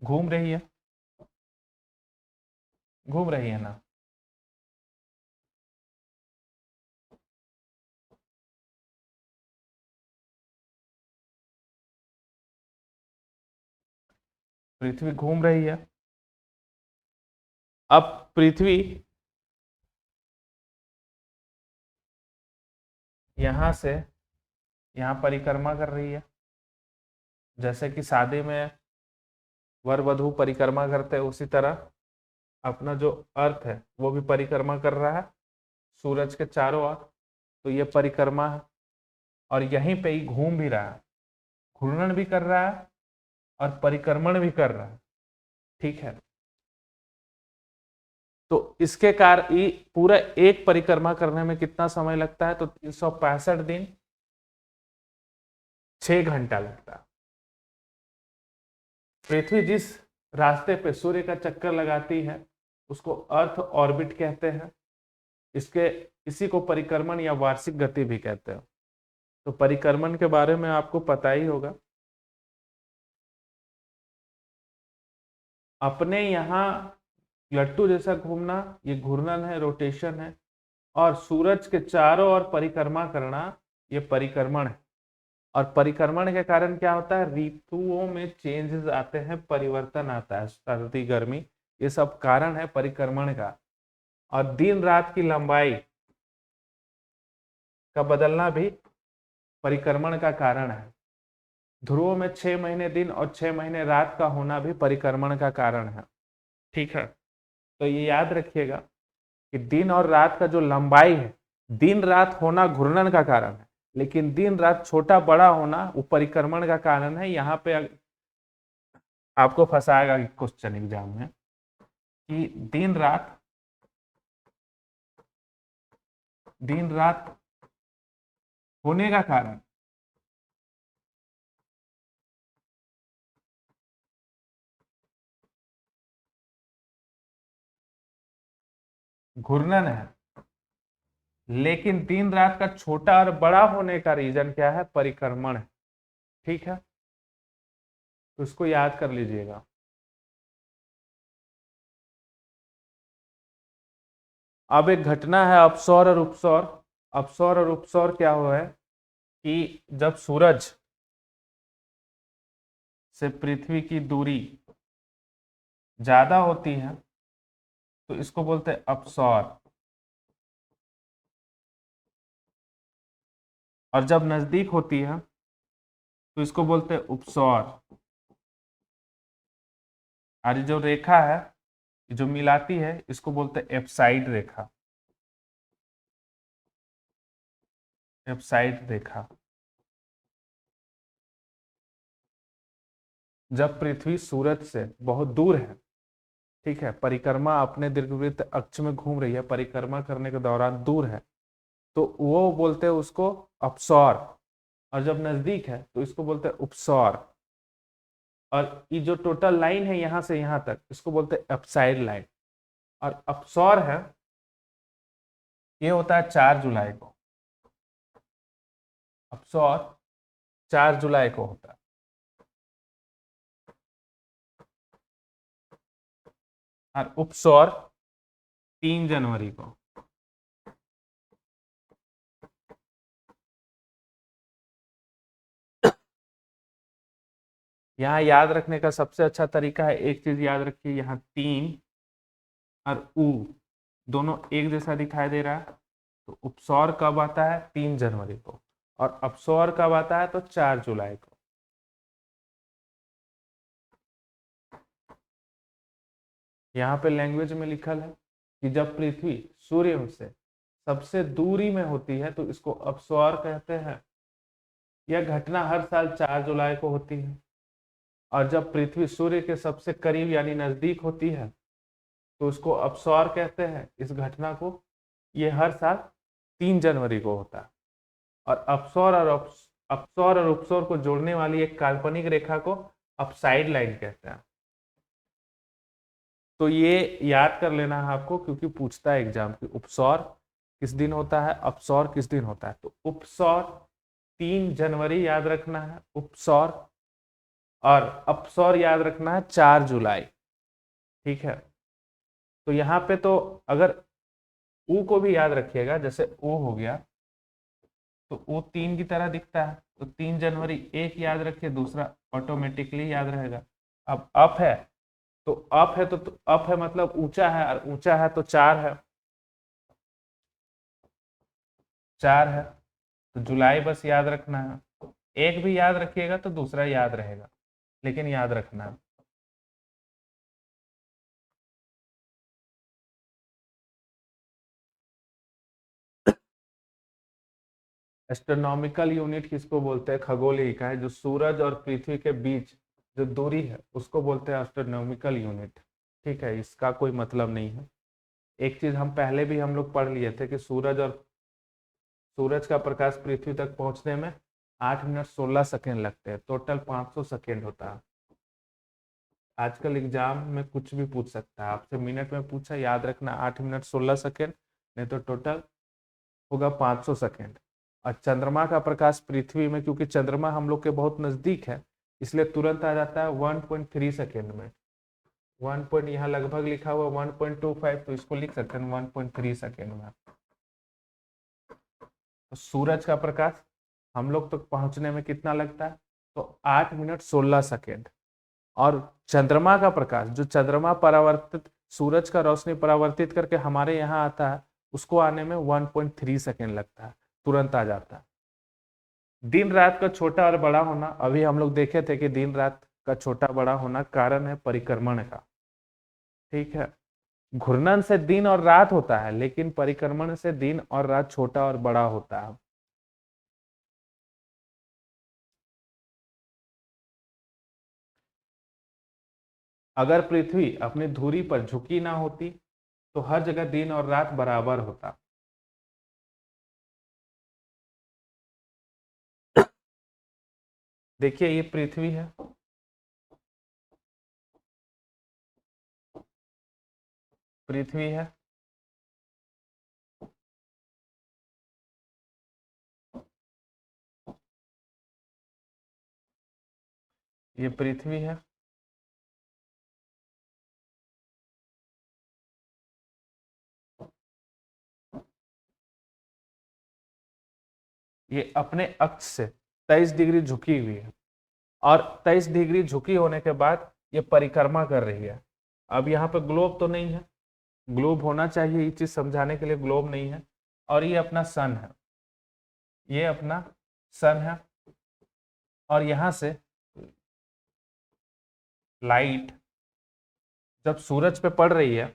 घूम रही है, घूम रही है ना। पृथ्वी घूम रही है। अब पृथ्वी यहां से यहाँ परिक्रमा कर रही है, जैसे कि शादी में वर वधु परिक्रमा करते हैं, उसी तरह अपना जो अर्थ है वो भी परिक्रमा कर रहा है। सूरज के चारों ओर, तो ये परिक्रमा है और यहीं पे ही घूम भी रहा है, घूर्णन भी कर रहा है और परिक्रमण भी कर रहा है। ठीक है, तो इसके कारण पूरा एक परिक्रमा करने में कितना समय लगता है? तो 365 दिन 6 घंटा लगता है। पृथ्वी जिस रास्ते पे सूर्य का चक्कर लगाती है उसको अर्थ ऑर्बिट कहते हैं। इसी को परिक्रमण या वार्षिक गति भी कहते हैं। तो परिक्रमण के बारे में आपको पता ही होगा। अपने यहाँ लट्टू जैसा घूमना ये घूर्णन है, रोटेशन है, और सूरज के चारों ओर परिक्रमा करना ये परिक्रमण है। और परिक्रमण के कारण क्या होता है? ऋतुओं में चेंजेस आते हैं, परिवर्तन आता है, सर्दी गर्मी, ये सब कारण है परिक्रमण का। और दिन रात की लंबाई का बदलना भी परिक्रमण का कारण है। ध्रुवों में 6 महीने दिन और 6 महीने रात का होना भी परिक्रमण का कारण है। ठीक है, तो ये याद रखिएगा कि दिन और रात का जो लंबाई है, दिन रात होना घूर्णन का कारण है, लेकिन दिन रात छोटा बड़ा होना वो परिक्रमण का कारण है। यहाँ पे आपको फंसाएगा क्वेश्चन एग्जाम में कि दिन रात होने का कारण घूर्णन है, लेकिन दिन रात का छोटा और बड़ा होने का रीजन क्या है? परिक्रमण है। ठीक है, तो इसको याद कर लीजिएगा। अब एक घटना है अपसौर और उपसौर। अपसौर और उपसौर क्या हुआ है कि जब सूरज से पृथ्वी की दूरी ज्यादा होती है तो इसको बोलते हैं अपसौर, और जब नजदीक होती है तो इसको बोलते हैं उपसौर। और ये जो रेखा है जो मिलाती है इसको बोलते हैं एप्साइड रेखा। एप्साइड रेखा। जब पृथ्वी सूरज से बहुत दूर है, ठीक है, परिक्रमा अपने दीर्घवृत्त अक्ष में घूम रही है, परिक्रमा करने के दौरान दूर है, तो वो बोलते हैं उसको अपसौर। और जब नजदीक है तो इसको बोलते हैं उपसौर। और ये जो टोटल लाइन है यहां से यहां तक इसको बोलते हैं अपसाइड लाइन। और अपसौर है ये होता है 4 जुलाई को। अपसौर 4 जुलाई को होता है। और उपसौर 3 जनवरी को। यहाँ याद रखने का सबसे अच्छा तरीका है, एक चीज याद रखिए, यहाँ 3 और उ दोनों एक जैसा दिखाई दे रहा है। तो उपसौर कब आता है? 3 जनवरी को। और अपसौर कब आता है? तो 4 जुलाई को। यहाँ पे लैंग्वेज में लिखल है कि जब पृथ्वी सूर्य से सबसे दूरी में होती है तो इसको अपसौर कहते हैं। यह घटना हर साल 4 जुलाई को होती है। और जब पृथ्वी सूर्य के सबसे करीब यानी नजदीक होती है तो उसको अपसौर कहते हैं इस घटना को। यह हर साल 3 जनवरी को होता है। और अपसौर और उपसौर को जोड़ने वाली एक काल्पनिक रेखा को अपसाइड लाइन कहते हैं। तो ये याद कर लेना है आपको, क्योंकि पूछता है एग्जाम की उपसौर किस दिन होता है, अपसौर किस दिन होता है। तो उपसौर 3 जनवरी याद रखना है उपसौर, और अपसौर याद रखना है 4 जुलाई। ठीक है, तो यहाँ पे तो अगर ऊ को भी याद रखिएगा, जैसे ओ हो गया तो ओ 3 की तरह दिखता है, तो 3 जनवरी एक याद रखिए, दूसरा ऑटोमेटिकली याद रहेगा। अब अप है तो अप है मतलब ऊंचा है, और ऊंचा है तो 4 है। 4 है तो जुलाई बस याद रखना है। एक भी याद रखिएगा तो दूसरा याद रहेगा, लेकिन याद रखना है। एस्ट्रोनॉमिकल यूनिट किसको बोलते हैं? खगोलीय इकाई। जो सूरज और पृथ्वी के बीच जो दूरी है उसको बोलते हैं एस्ट्रोनॉमिकल यूनिट। ठीक है, इसका कोई मतलब नहीं है। एक चीज हम पहले भी हम लोग पढ़ लिए थे कि सूरज का प्रकाश पृथ्वी तक पहुंचने में 8 मिनट 16 सेकेंड लगते हैं। टोटल 500 सेकेंड होता है। आजकल एग्जाम में कुछ भी पूछ सकता है आपसे, मिनट में पूछा, याद रखना 8 मिनट 16 सेकेंड, नहीं तो टोटल होगा 500 सेकेंड। और चंद्रमा का प्रकाश पृथ्वी में, क्योंकि चंद्रमा हम लोग के बहुत नजदीक है, इसलिए तुरंत आ जाता है 1.3 सेकेंड में। 1 पॉइंट यहाँ लगभग लिखा हुआ 1.25, तो इसको लिख सकते हैं 1.3 सेकेंड में। तो सूरज का प्रकाश हम लोग तक पहुंचने में कितना लगता है? तो 8 मिनट 16 सेकेंड। और चंद्रमा का प्रकाश, जो चंद्रमा परावर्तित, सूरज का रोशनी परावर्तित करके हमारे यहाँ आता है, उसको आने में 1.3 सेकेंड लगता है, तुरंत आ जाता है। दिन रात का छोटा और बड़ा होना, अभी हम लोग देखे थे कि दिन रात का छोटा बड़ा होना कारण है परिक्रमण का। ठीक है, घूर्णन से दिन और रात होता है, लेकिन परिक्रमण से दिन और रात छोटा और बड़ा होता है। अगर पृथ्वी अपनी धुरी पर झुकी ना होती तो हर जगह दिन और रात बराबर होता। देखिए ये पृथ्वी है, पृथ्वी है, ये पृथ्वी है, ये अपने अक्ष से 23 डिग्री झुकी हुई है, और 23 डिग्री झुकी होने के बाद ये परिक्रमा कर रही है। अब यहाँ पे ग्लोब तो नहीं है, ग्लोब होना चाहिए, ये चीज समझाने के लिए ग्लोब नहीं है। और ये अपना सन है, ये अपना सन है, और यहां से लाइट जब सूरज पे पड़ रही है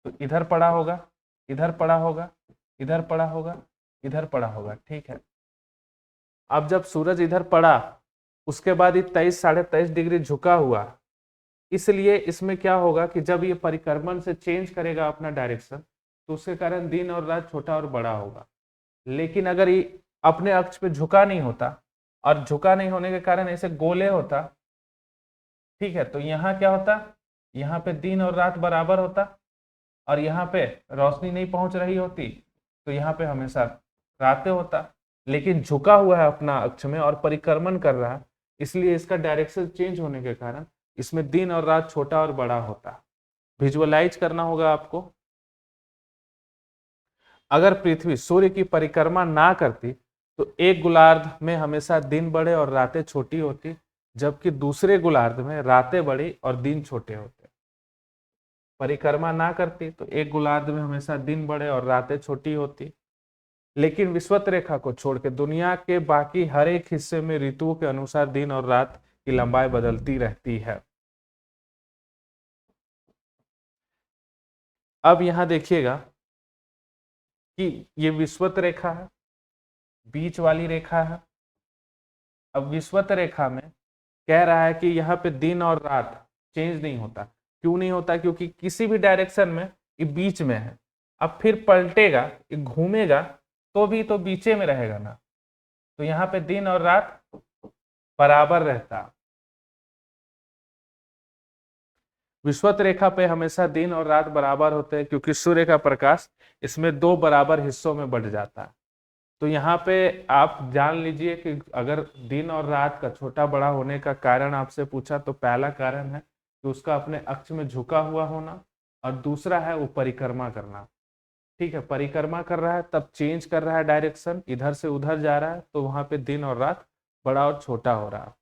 तो इधर पड़ा होगा, इधर पड़ा होगा, इधर पड़ा होगा, इधर पड़ा होगा। ठीक है, अब जब सूरज इधर पड़ा, उसके बाद ये 23 साढ़े 23 डिग्री झुका हुआ, इसलिए इसमें क्या होगा कि जब ये परिक्रमण से चेंज करेगा अपना डायरेक्शन, तो उसके कारण दिन और रात छोटा और बड़ा होगा। लेकिन अगर ये अपने अक्ष पे झुका नहीं होता, और झुका नहीं होने के कारण ऐसे गोले होता, ठीक है, तो यहाँ क्या होता, यहाँ पे दिन और रात बराबर होता, और यहाँ पे रोशनी नहीं पहुंच रही होती, तो यहाँ पे हमेशा रातें होता। लेकिन झुका हुआ है अपना अक्ष में और परिक्रमण कर रहा है, इसलिए इसका डायरेक्शन चेंज होने के कारण इसमें दिन और रात छोटा और बड़ा होता। विजुअलाइज करना होगा आपको। अगर पृथ्वी सूर्य की परिक्रमा ना करती तो एक गोलार्ध में हमेशा दिन बड़े और रातें छोटी होती, जबकि दूसरे गोलार्ध में रातें बड़ी और दिन छोटे होते। परिक्रमा ना करती तो एक गोलार्ध में हमेशा दिन बड़े और रातें छोटी होती। लेकिन विषुवत रेखा को छोड़ के दुनिया के बाकी हर एक हिस्से में ऋतुओं के अनुसार दिन और रात की लंबाई बदलती रहती है। अब यहां देखिएगा कि ये विषुवत रेखा है, बीच वाली रेखा है। अब विषुवत रेखा में कह रहा है कि यहाँ पे दिन और रात चेंज नहीं होता। क्यों नहीं होता? क्योंकि किसी भी डायरेक्शन में ये बीच में है। अब फिर पलटेगा, ये घूमेगा तो भी तो बीचे में रहेगा ना, तो यहाँ पे दिन और रात बराबर रहता। विषुवत रेखा पे हमेशा दिन और रात बराबर होते हैं, क्योंकि सूर्य का प्रकाश इसमें दो बराबर हिस्सों में बढ़ जाता है। तो यहाँ पे आप जान लीजिए कि अगर दिन और रात का छोटा बड़ा होने का कारण आपसे पूछा, तो पहला कारण है कि उसका अपने अक्ष में झुका हुआ होना, और दूसरा है वो परिक्रमा करना। ठीक है, परिक्रमा कर रहा है तब चेंज कर रहा है डायरेक्शन, इधर से उधर जा रहा है, तो वहां पे दिन और रात बड़ा और छोटा हो रहा है।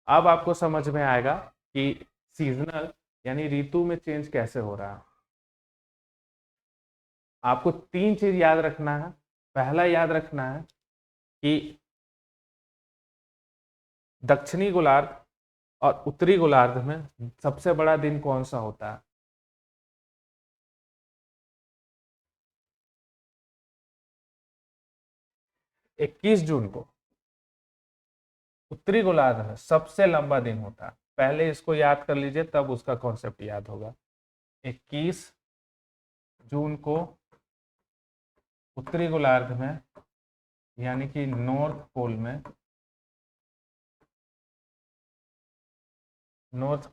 अब आपको समझ में आएगा कि सीजनल यानी ऋतु में चेंज कैसे हो रहा है। आपको तीन चीज याद रखना है। पहला याद रखना है कि दक्षिणी गोलार्ध और उत्तरी गोलार्ध में सबसे बड़ा दिन कौन सा होता है। 21 जून को उत्तरी गोलार्ध में सबसे लंबा दिन होता है। पहले इसको याद कर लीजिए, तब उसका कॉन्सेप्ट याद होगा। 21 जून को उत्तरी गोलार्ध में, यानी कि नॉर्थ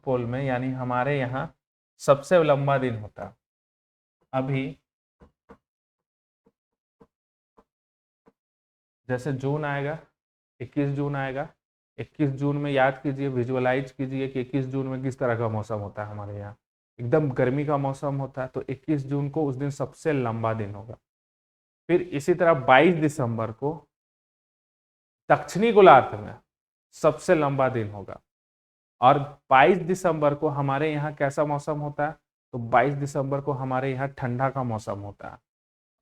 पोल में, यानी हमारे यहाँ सबसे लंबा दिन होता है। अभी जैसे जून आएगा, 21 जून आएगा, 21 जून में याद कीजिए, विजुअलाइज कीजिए कि 21 जून में किस तरह का मौसम होता है हमारे यहाँ। एकदम गर्मी का मौसम होता है, तो 21 जून को उस दिन सबसे लंबा दिन होगा। फिर इसी तरह 22 दिसंबर को दक्षिणी गोलार्ध में सबसे लंबा दिन होगा। और 22 दिसंबर को हमारे यहाँ कैसा मौसम होता है? तो 22 दिसंबर को हमारे यहाँ ठंडा का मौसम होता है।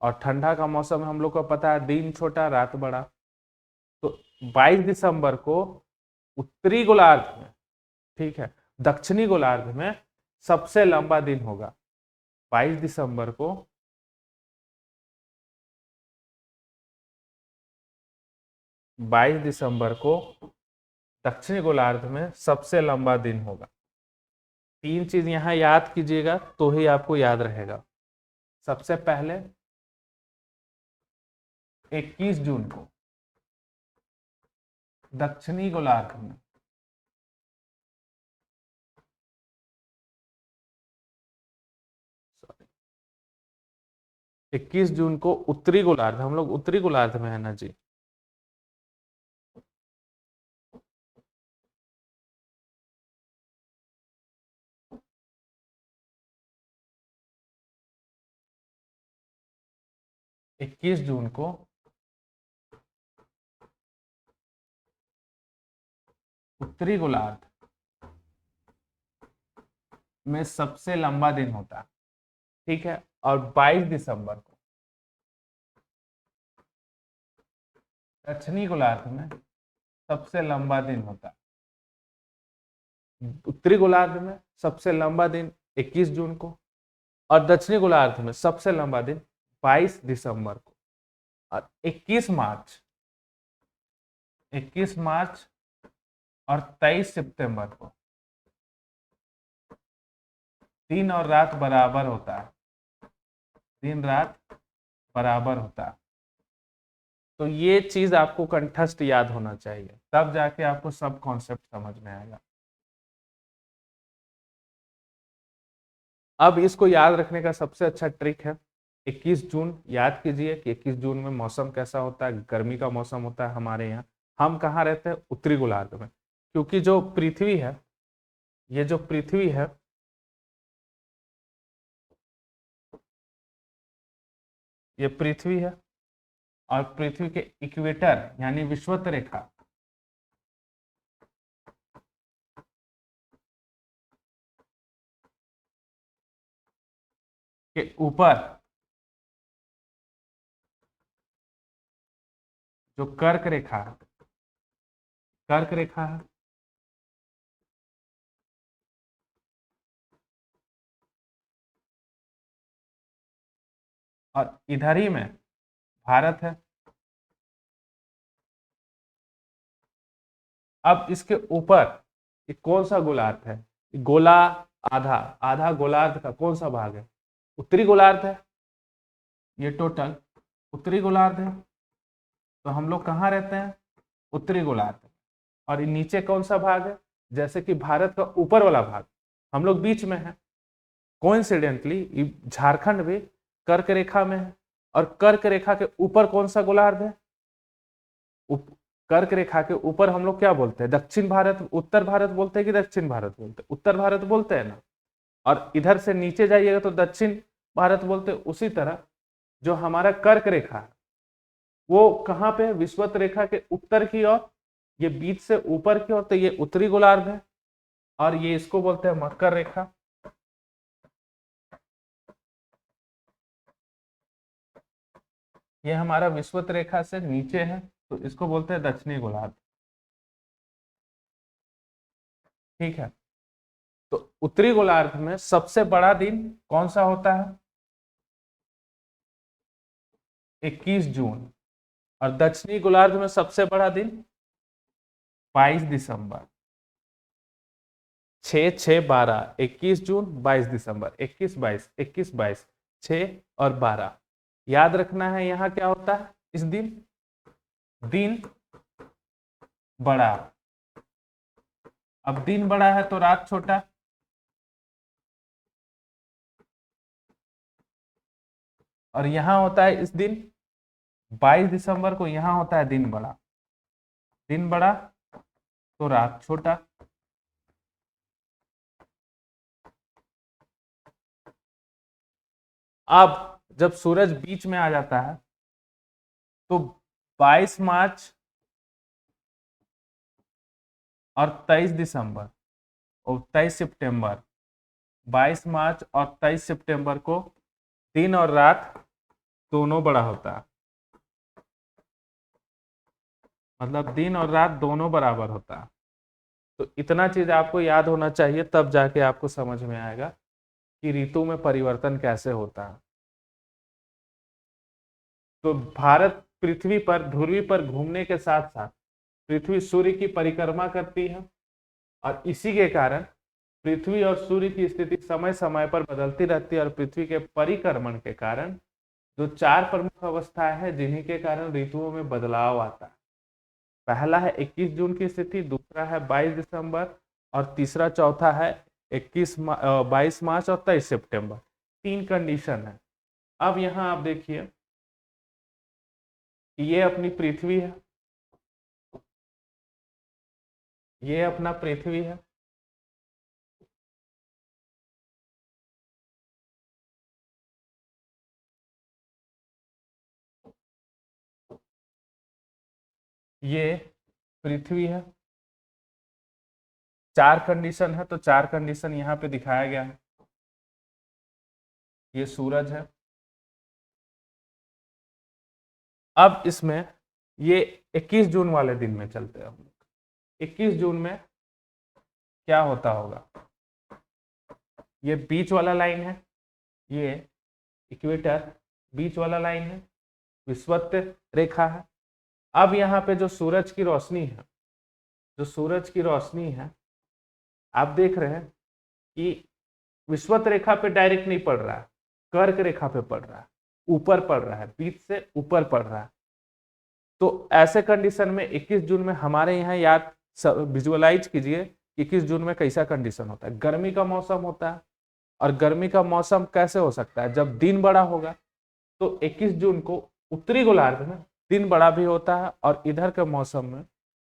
और ठंडा का मौसम हम लोग को पता है, दिन छोटा रात बड़ा। तो 22 दिसंबर को उत्तरी गोलार्ध में, ठीक है, दक्षिणी गोलार्ध में सबसे लंबा दिन होगा। 22 दिसंबर को दक्षिणी गोलार्ध में सबसे लंबा दिन होगा। 3 चीज यहां याद कीजिएगा तो ही आपको याद रहेगा। सबसे पहले 21 जून को दक्षिणी गोलार्ध में सॉरी 21 जून को उत्तरी गोलार्ध, हम लोग उत्तरी गोलार्ध में है ना जी, इक्कीस जून को उत्तरी गोलार्ध में सबसे लंबा दिन होता है, ठीक है। और 22 दिसंबर को दक्षिणी गोलार्ध में सबसे लंबा दिन होता है। उत्तरी गोलार्ध में सबसे लंबा दिन 21 जून को, और दक्षिणी गोलार्ध में सबसे लंबा दिन 22 दिसंबर को। और 21 मार्च और 23 सितंबर को दिन और रात बराबर होता है, दिन रात बराबर होता है। तो ये चीज आपको कंठस्थ याद होना चाहिए, तब जाके आपको सब कॉन्सेप्ट समझ में आएगा। अब इसको याद रखने का सबसे अच्छा ट्रिक है, 21 जून याद कीजिए कि 21 जून में मौसम कैसा होता है, गर्मी का मौसम होता है हमारे यहाँ। हम कहाँ रहते हैं? उत्तरी गोलार्ध में, क्योंकि जो पृथ्वी है, ये जो पृथ्वी है, ये पृथ्वी है, और पृथ्वी के इक्वेटर यानी विषुवत रेखा के ऊपर जो कर्क रेखा है, और इधर ही में भारत है। अब इसके ऊपर ये कौन सा गोलार्ध है? गोला आधा, आधा गोलार्ध का कौन सा भाग है? उत्तरी गोलार्ध है। ये टोटल उत्तरी गोलार्ध है, तो हम लोग कहाँ रहते हैं? उत्तरी गोलार्ध। और ये नीचे कौन सा भाग है? जैसे कि भारत का ऊपर वाला भाग, हम लोग बीच में है। कोइंसिडेंटली झारखंड भी कर्क रेखा में है, और कर्क रेखा के ऊपर कौन सा गोलार्ध है? कर्क रेखा के ऊपर हम लोग क्या बोलते हैं? दक्षिण भारत, उत्तर भारत बोलते हैं कि दक्षिण भारत बोलते हैं? उत्तर भारत बोलते हैं ना। और इधर से नीचे जाइएगा तो दक्षिण भारत बोलते हैं। उसी तरह जो हमारा कर्क रेखा है वो कहाँ पे है? विषुवत रेखा के उत्तर की ओर, ये बीच से ऊपर की ओर, तो ये उत्तरी गोलार्ध है। और ये इसको बोलते हैं मकर रेखा। ये हमारा विषुवत रेखा से नीचे है, तो इसको बोलते हैं दक्षिणी गोलार्ध, ठीक है। तो उत्तरी गोलार्ध में सबसे बड़ा दिन कौन सा होता है? 21 जून। और दक्षिणी गोलार्ध में सबसे बड़ा दिन 22 दिसंबर। 6 6 12, 21 जून 22 दिसंबर, 21 22 21 22, 6 और 12। याद रखना है यहाँ क्या होता है इस दिन, दिन बड़ा। अब दिन बड़ा है तो रात छोटा, और यहां होता है इस दिन 22 दिसंबर को यहां होता है दिन बड़ा। दिन बड़ा तो रात छोटा। अब जब सूरज बीच में आ जाता है तो 22 मार्च और 23 दिसंबर और 23 सितंबर, 22 मार्च और 23 सितंबर को दिन और रात दोनों बड़ा होता है। मतलब दिन और रात दोनों बराबर होता है। तो इतना चीज आपको याद होना चाहिए, तब जाके आपको समझ में आएगा कि ऋतु में परिवर्तन कैसे होता है। तो भारत पृथ्वी पर ध्रुवी पर घूमने के साथ साथ पृथ्वी सूर्य की परिक्रमा करती है, और इसी के कारण पृथ्वी और सूर्य की स्थिति समय समय पर बदलती रहती है। और पृथ्वी के परिक्रमण के कारण जो 4 प्रमुख अवस्थाएं हैं जिन्हीं के कारण ऋतुओं में बदलाव आता है। पहला है 21 जून की स्थिति, दूसरा है 22 दिसंबर, और तीसरा चौथा है 22 मार्च और 23 सितंबर। 3 कंडीशन है। अब यहां आप देखिए कि ये अपनी पृथ्वी है, ये अपना पृथ्वी है, ये पृथ्वी है। 4 कंडीशन है, तो 4 कंडीशन यहाँ पे दिखाया गया है। ये सूरज है। अब इसमें ये 21 जून वाले दिन में चलते हैं हम लोग। 21 जून में क्या होता होगा, ये बीच वाला लाइन है, ये इक्वेटर बीच वाला लाइन है, विषुवत रेखा है। अब यहाँ पे जो सूरज की रोशनी है, जो सूरज की रोशनी है, आप देख रहे हैं कि विषुवत रेखा पे डायरेक्ट नहीं पड़ रहा है, कर्क रेखा पे पड़ रहा है, ऊपर पड़ रहा है, बीच से ऊपर पड़ रहा है। तो ऐसे कंडीशन में 21 जून में हमारे यहाँ याद विजुअलाइज कीजिए 21 जून में कैसा कंडीशन होता है। गर्मी का मौसम होता है, और गर्मी का मौसम कैसे हो सकता है, जब दिन बड़ा होगा। तो 21 जून को उत्तरी गोलार्ध में दिन बड़ा भी होता है, और इधर के मौसम में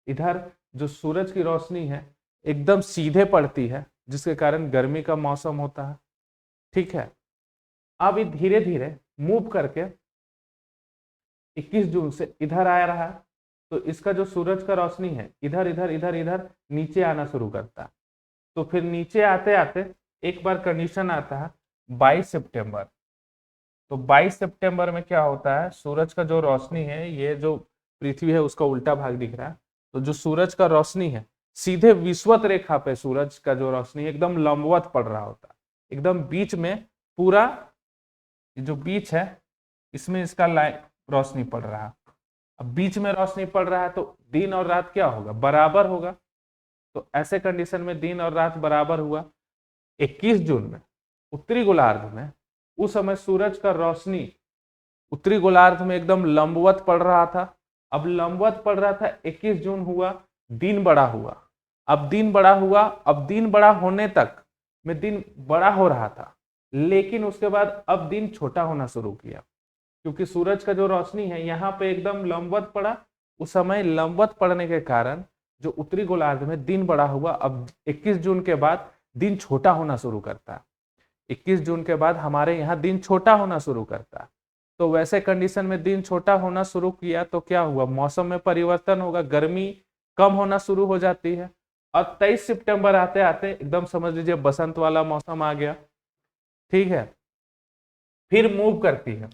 इधर जो सूरज की रोशनी है एकदम सीधे पड़ती है, जिसके कारण गर्मी का मौसम होता है। ठीक है। अब ये धीरे धीरे मूव करके 21 जून से इधर आ रहा है, तो इसका जो सूरज का रोशनी है इधर इधर इधर इधर नीचे आना शुरू करता है। तो फिर नीचे आते आते एक बार कंडीशन आता है 22 सितंबर। तो 22 सितंबर में क्या होता है, सूरज का जो रोशनी है, ये जो पृथ्वी है उसका उल्टा भाग दिख रहा है। तो जो सूरज का रोशनी है सीधे विषुवत रेखा पे सूरज का जो रोशनी एकदम लंबवत पड़ रहा होता है, एकदम बीच में पूरा जो बीच है इसमें इसका लाइन रोशनी पड़ रहा है। अब बीच में रोशनी पड़ रहा है तो दिन और रात क्या होगा, बराबर होगा। तो ऐसे कंडीशन में दिन और रात बराबर हुआ। 21 जून में उत्तरी गोलार्ध में उस समय सूरज का रोशनी उत्तरी गोलार्ध में एकदम लंबवत पड़ रहा था। अब लंबवत पड़ रहा था, 21 जून हुआ, दिन बड़ा हुआ। अब दिन बड़ा हुआ, अब दिन बड़ा होने तक में दिन बड़ा हो रहा था, लेकिन उसके बाद अब दिन छोटा होना शुरू किया, क्योंकि सूरज का जो रोशनी है यहाँ पे एकदम लंबवत पड़ा। उस समय लंबवत पड़ने के कारण जो उत्तरी गोलार्ध में दिन बड़ा हुआ। अब 21 जून के बाद दिन छोटा होना शुरू करता है। 21 जून के बाद हमारे यहाँ दिन छोटा होना शुरू करता है। तो वैसे कंडीशन में दिन छोटा होना शुरू किया तो क्या हुआ, मौसम में परिवर्तन होगा, गर्मी कम होना शुरू हो जाती है। और 23 सितंबर आते आते एकदम समझ लीजिए बसंत वाला मौसम आ गया। ठीक है। फिर मूव करती है,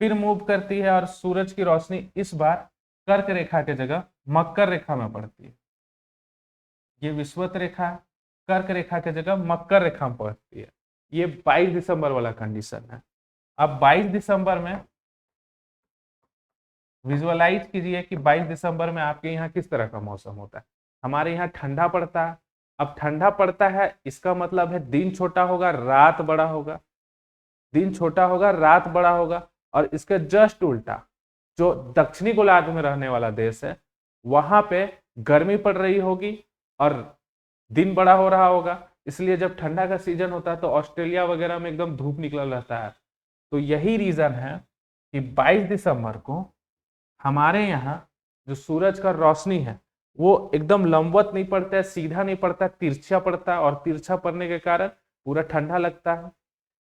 फिर मूव करती है, और सूरज की रोशनी इस बार कर्क रेखा के जगह मकर रेखा में पड़ती है। ये विषुवत रेखा है, कर्क रेखा के जगह मकर रेखा में पड़ती है। ये 22 दिसंबर वाला कंडीशन है। अब 22 दिसंबर में विजुअलाइज कीजिए कि 22 दिसंबर में आपके यहाँ किस तरह का मौसम होता है। हमारे यहाँ ठंडा पड़ता है। अब ठंडा पड़ता है इसका मतलब है दिन छोटा होगा, रात बड़ा होगा। दिन छोटा होगा, रात बड़ा होगा। और इसके जस्ट उल्टा जो दक्षिणी गोलार्ध में रहने वाला देश है वहां पे गर्मी पड़ रही होगी और दिन बड़ा हो रहा होगा। इसलिए जब ठंडा का सीजन होता है तो ऑस्ट्रेलिया वगैरह में एकदम धूप निकल रहता है। तो यही रीजन है कि 22 दिसंबर को हमारे यहाँ जो सूरज का रोशनी है वो एकदम लंबवत नहीं पड़ता है, सीधा नहीं पड़ता, तिरछा पड़ता है। और तिरछा पड़ने के कारण पूरा ठंडा लगता है।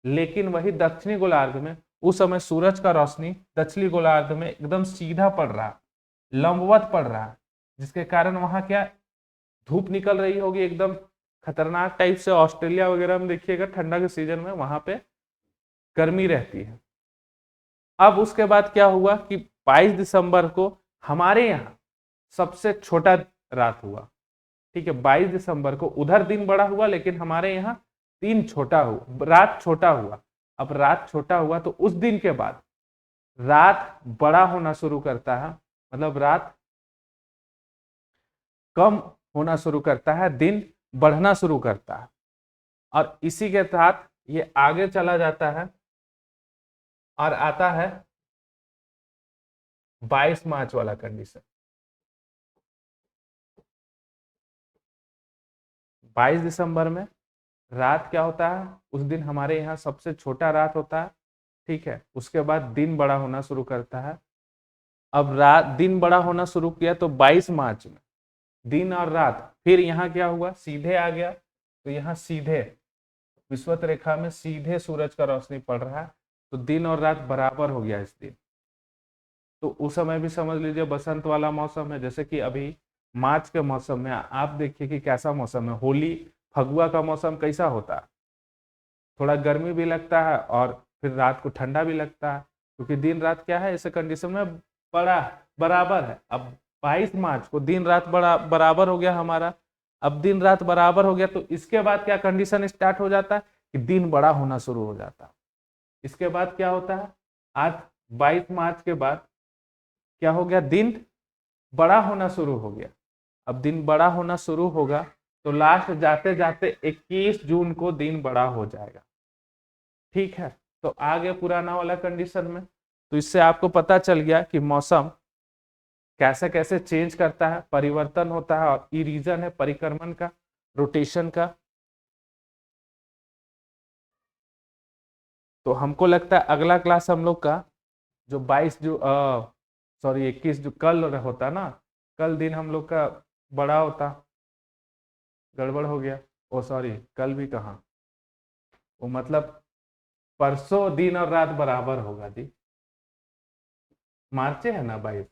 लेकिन वही दक्षिणी गोलार्ध में उस समय सूरज का रोशनी दक्षिणी गोलार्ध में एकदम सीधा पड़ रहा है, लंबवत पड़ रहा है, जिसके कारण वहां क्या धूप निकल रही होगी एकदम खतरनाक टाइप से। ऑस्ट्रेलिया वगैरह में देखिएगा ठंडा के सीजन में वहां पे गर्मी रहती है। अब उसके बाद क्या हुआ कि 22 दिसंबर को हमारे यहाँ सबसे छोटा रात हुआ। ठीक है, 22 दिसंबर को उधर दिन बड़ा हुआ लेकिन हमारे यहाँ दिन छोटा हुआ, रात छोटा हुआ। अब रात छोटा हुआ तो उस दिन के बाद रात बड़ा होना शुरू करता है, मतलब रात कम होना शुरू करता है, दिन बढ़ना शुरू करता है। और इसी के साथ ये आगे चला जाता है और आता है 22 मार्च वाला कंडीशन। 22 दिसंबर में रात क्या होता है, उस दिन हमारे यहाँ सबसे छोटा रात होता है। ठीक है, उसके बाद दिन बड़ा होना शुरू करता है। अब रात दिन बड़ा होना शुरू किया तो 22 मार्च में दिन और रात फिर यहाँ क्या हुआ, सीधे आ गया। तो यहाँ सीधे विषुवत रेखा में सीधे सूरज का रोशनी पड़ रहा है तो दिन और रात बराबर हो गया इस दिन। तो उस समय भी समझ लीजिए बसंत वाला मौसम है। जैसे कि अभी मार्च के मौसम में आप देखिए कि कैसा मौसम है, होली फगुआ का मौसम कैसा होता है, थोड़ा गर्मी भी लगता है और फिर रात को ठंडा भी लगता है क्योंकि दिन रात क्या है ऐसे कंडीशन में बड़ा बराबर है। अब 22 मार्च को दिन रात बराबर हो गया हमारा। अब दिन रात बराबर हो गया तो इसके बाद क्या कंडीशन स्टार्ट हो जाता है कि दिन बड़ा होना शुरू हो जाता है। इसके बाद क्या होता है, आज 22 मार्च के बाद क्या हो गया, दिन बड़ा होना शुरू हो गया। अब दिन बड़ा होना शुरू होगा तो लास्ट जाते जाते 21 जून को दिन बड़ा हो जाएगा। ठीक है, तो आ गया पुराना वाला कंडीशन में। तो इससे आपको पता चल गया कि मौसम कैसे कैसे चेंज करता है, परिवर्तन होता है और ये रीजन है परिक्रमण का, रोटेशन का। तो हमको लगता है अगला क्लास हम लोग का जो 21 जो कल होता ना, कल दिन हम लोग का बड़ा होता, गड़बड़ हो गया। ओ सॉरी, कल भी कहाँ, वो मतलब परसों दिन और रात बराबर होगा जी। मार्चे है ना 22,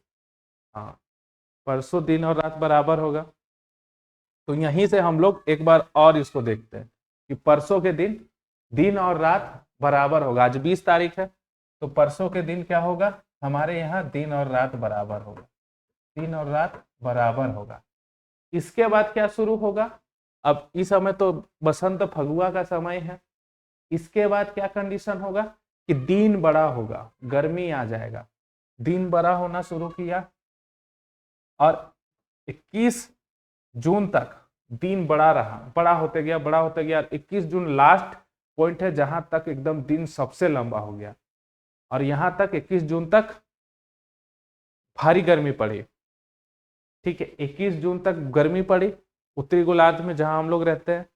हाँ, परसों दिन और रात बराबर होगा। तो यहीं से हम लोग एक बार और इसको देखते हैं कि परसों के दिन दिन और रात बराबर होगा। आज 20 तारीख है तो परसों के दिन क्या होगा, हमारे यहाँ दिन और रात बराबर होगा, दिन और रात बराबर होगा। इसके बाद क्या शुरू होगा, अब इस समय तो बसंत फगुआ का समय है। इसके बाद क्या कंडीशन होगा कि दिन बड़ा होगा, गर्मी आ जाएगा, दिन बड़ा होना शुरू किया और 21 जून तक दिन बड़ा रहा, बड़ा होते गया, बड़ा होते गया। 21 जून लास्ट पॉइंट है जहां तक एकदम दिन सबसे लंबा हो गया और यहां तक 21 जून तक भारी गर्मी पड़ी। ठीक है, 21 जून तक गर्मी पड़ी उत्तरी गोलार्ध में जहां हम लोग रहते हैं।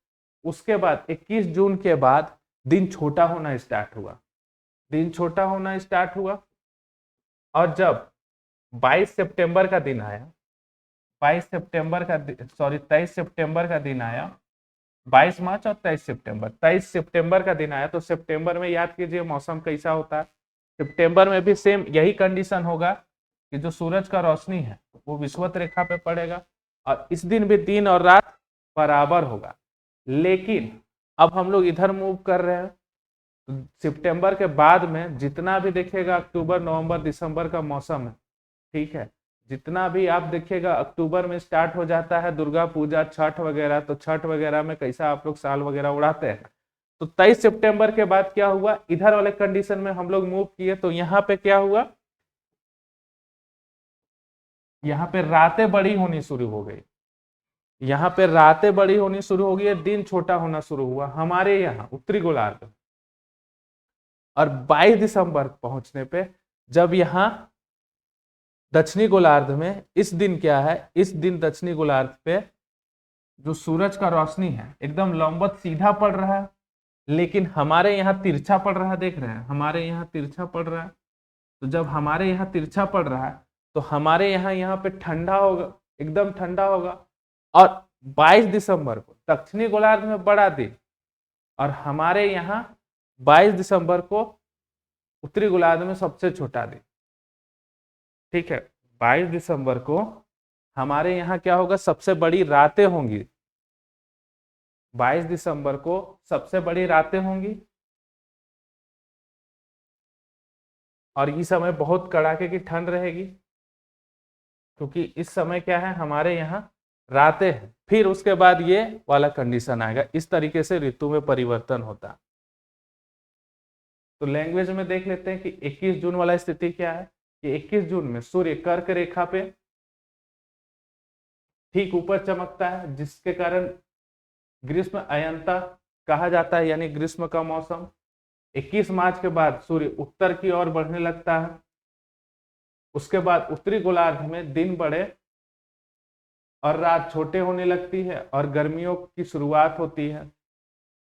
उसके बाद 21 जून के बाद दिन छोटा होना स्टार्ट हुआ, दिन छोटा होना स्टार्ट हुआ। और जब 22 सितंबर का दिन आया, 22 सितंबर का सॉरी 23 सितंबर का दिन आया, 22 मार्च और 23 सितंबर, 23 सितंबर का दिन आया। तो सितंबर में याद कीजिए मौसम कैसा होता है। सितंबर में भी सेम यही कंडीशन होगा कि जो सूरज का रोशनी है वो विषुवत रेखा पे पड़ेगा और इस दिन भी दिन और रात बराबर होगा। लेकिन अब हम लोग इधर मूव कर रहे हैं तो सितंबर के बाद में जितना भी देखिएगा अक्टूबर नवंबर दिसंबर का मौसम है, ठीक है, जितना भी आप देखिएगा अक्टूबर में स्टार्ट हो जाता है दुर्गा पूजा छठ वगैरह। तो छठ वगैरह में कैसा आप लोग साल वगैरह उड़ाते हैं। तो 23 सितंबर के बाद क्या हुआ, इधर वाले कंडीशन में हम लोग मूव किए तो यहाँ पे क्या हुआ, यहाँ पे रातें बड़ी होनी शुरू हो गई, यहाँ पे रातें बड़ी होनी शुरू हो गई, दिन छोटा होना शुरू हुआ हमारे यहाँ उत्तरी गोलार्ध। और 22 दिसंबर पहुंचने पे जब यहाँ दक्षिणी गोलार्ध में, इस दिन क्या है, इस दिन दक्षिणी गोलार्ध पे जो सूरज का रोशनी है एकदम लंबवत सीधा पड़ रहा है, लेकिन हमारे यहाँ तिरछा पड़ रहा है, देख रहे हैं हमारे यहाँ तिरछा पड़ रहा है। तो जब हमारे यहाँ तिरछा पड़ रहा है तो हमारे यहाँ पे ठंडा होगा, एकदम ठंडा होगा। और 22 दिसंबर को दक्षिणी गोलार्ध में बड़ा दिन, और हमारे यहाँ 22 दिसंबर को उत्तरी गोलार्ध में सबसे छोटा दिन। ठीक है, 22 दिसंबर को हमारे यहाँ क्या होगा, सबसे बड़ी रातें होंगी। 22 दिसंबर को सबसे बड़ी रातें होंगी, और इस समय बहुत कड़ाके की ठंड रहेगी, क्योंकि इस समय क्या है, हमारे यहाँ रातें हैं। फिर उसके बाद ये वाला कंडीशन आएगा। इस तरीके से ऋतु में परिवर्तन होता है। तो लैंग्वेज में देख लेते हैं कि 21 जून वाला स्थिति क्या है कि 21 जून में सूर्य कर्क रेखा पे ठीक ऊपर चमकता है, जिसके कारण ग्रीष्म अयनता कहा जाता है, यानी ग्रीष्म का मौसम। 21 मार्च के बाद सूर्य उत्तर की ओर बढ़ने लगता है। उसके बाद उत्तरी गोलार्ध में दिन बड़े और रात छोटे होने लगती है और गर्मियों की शुरुआत होती है।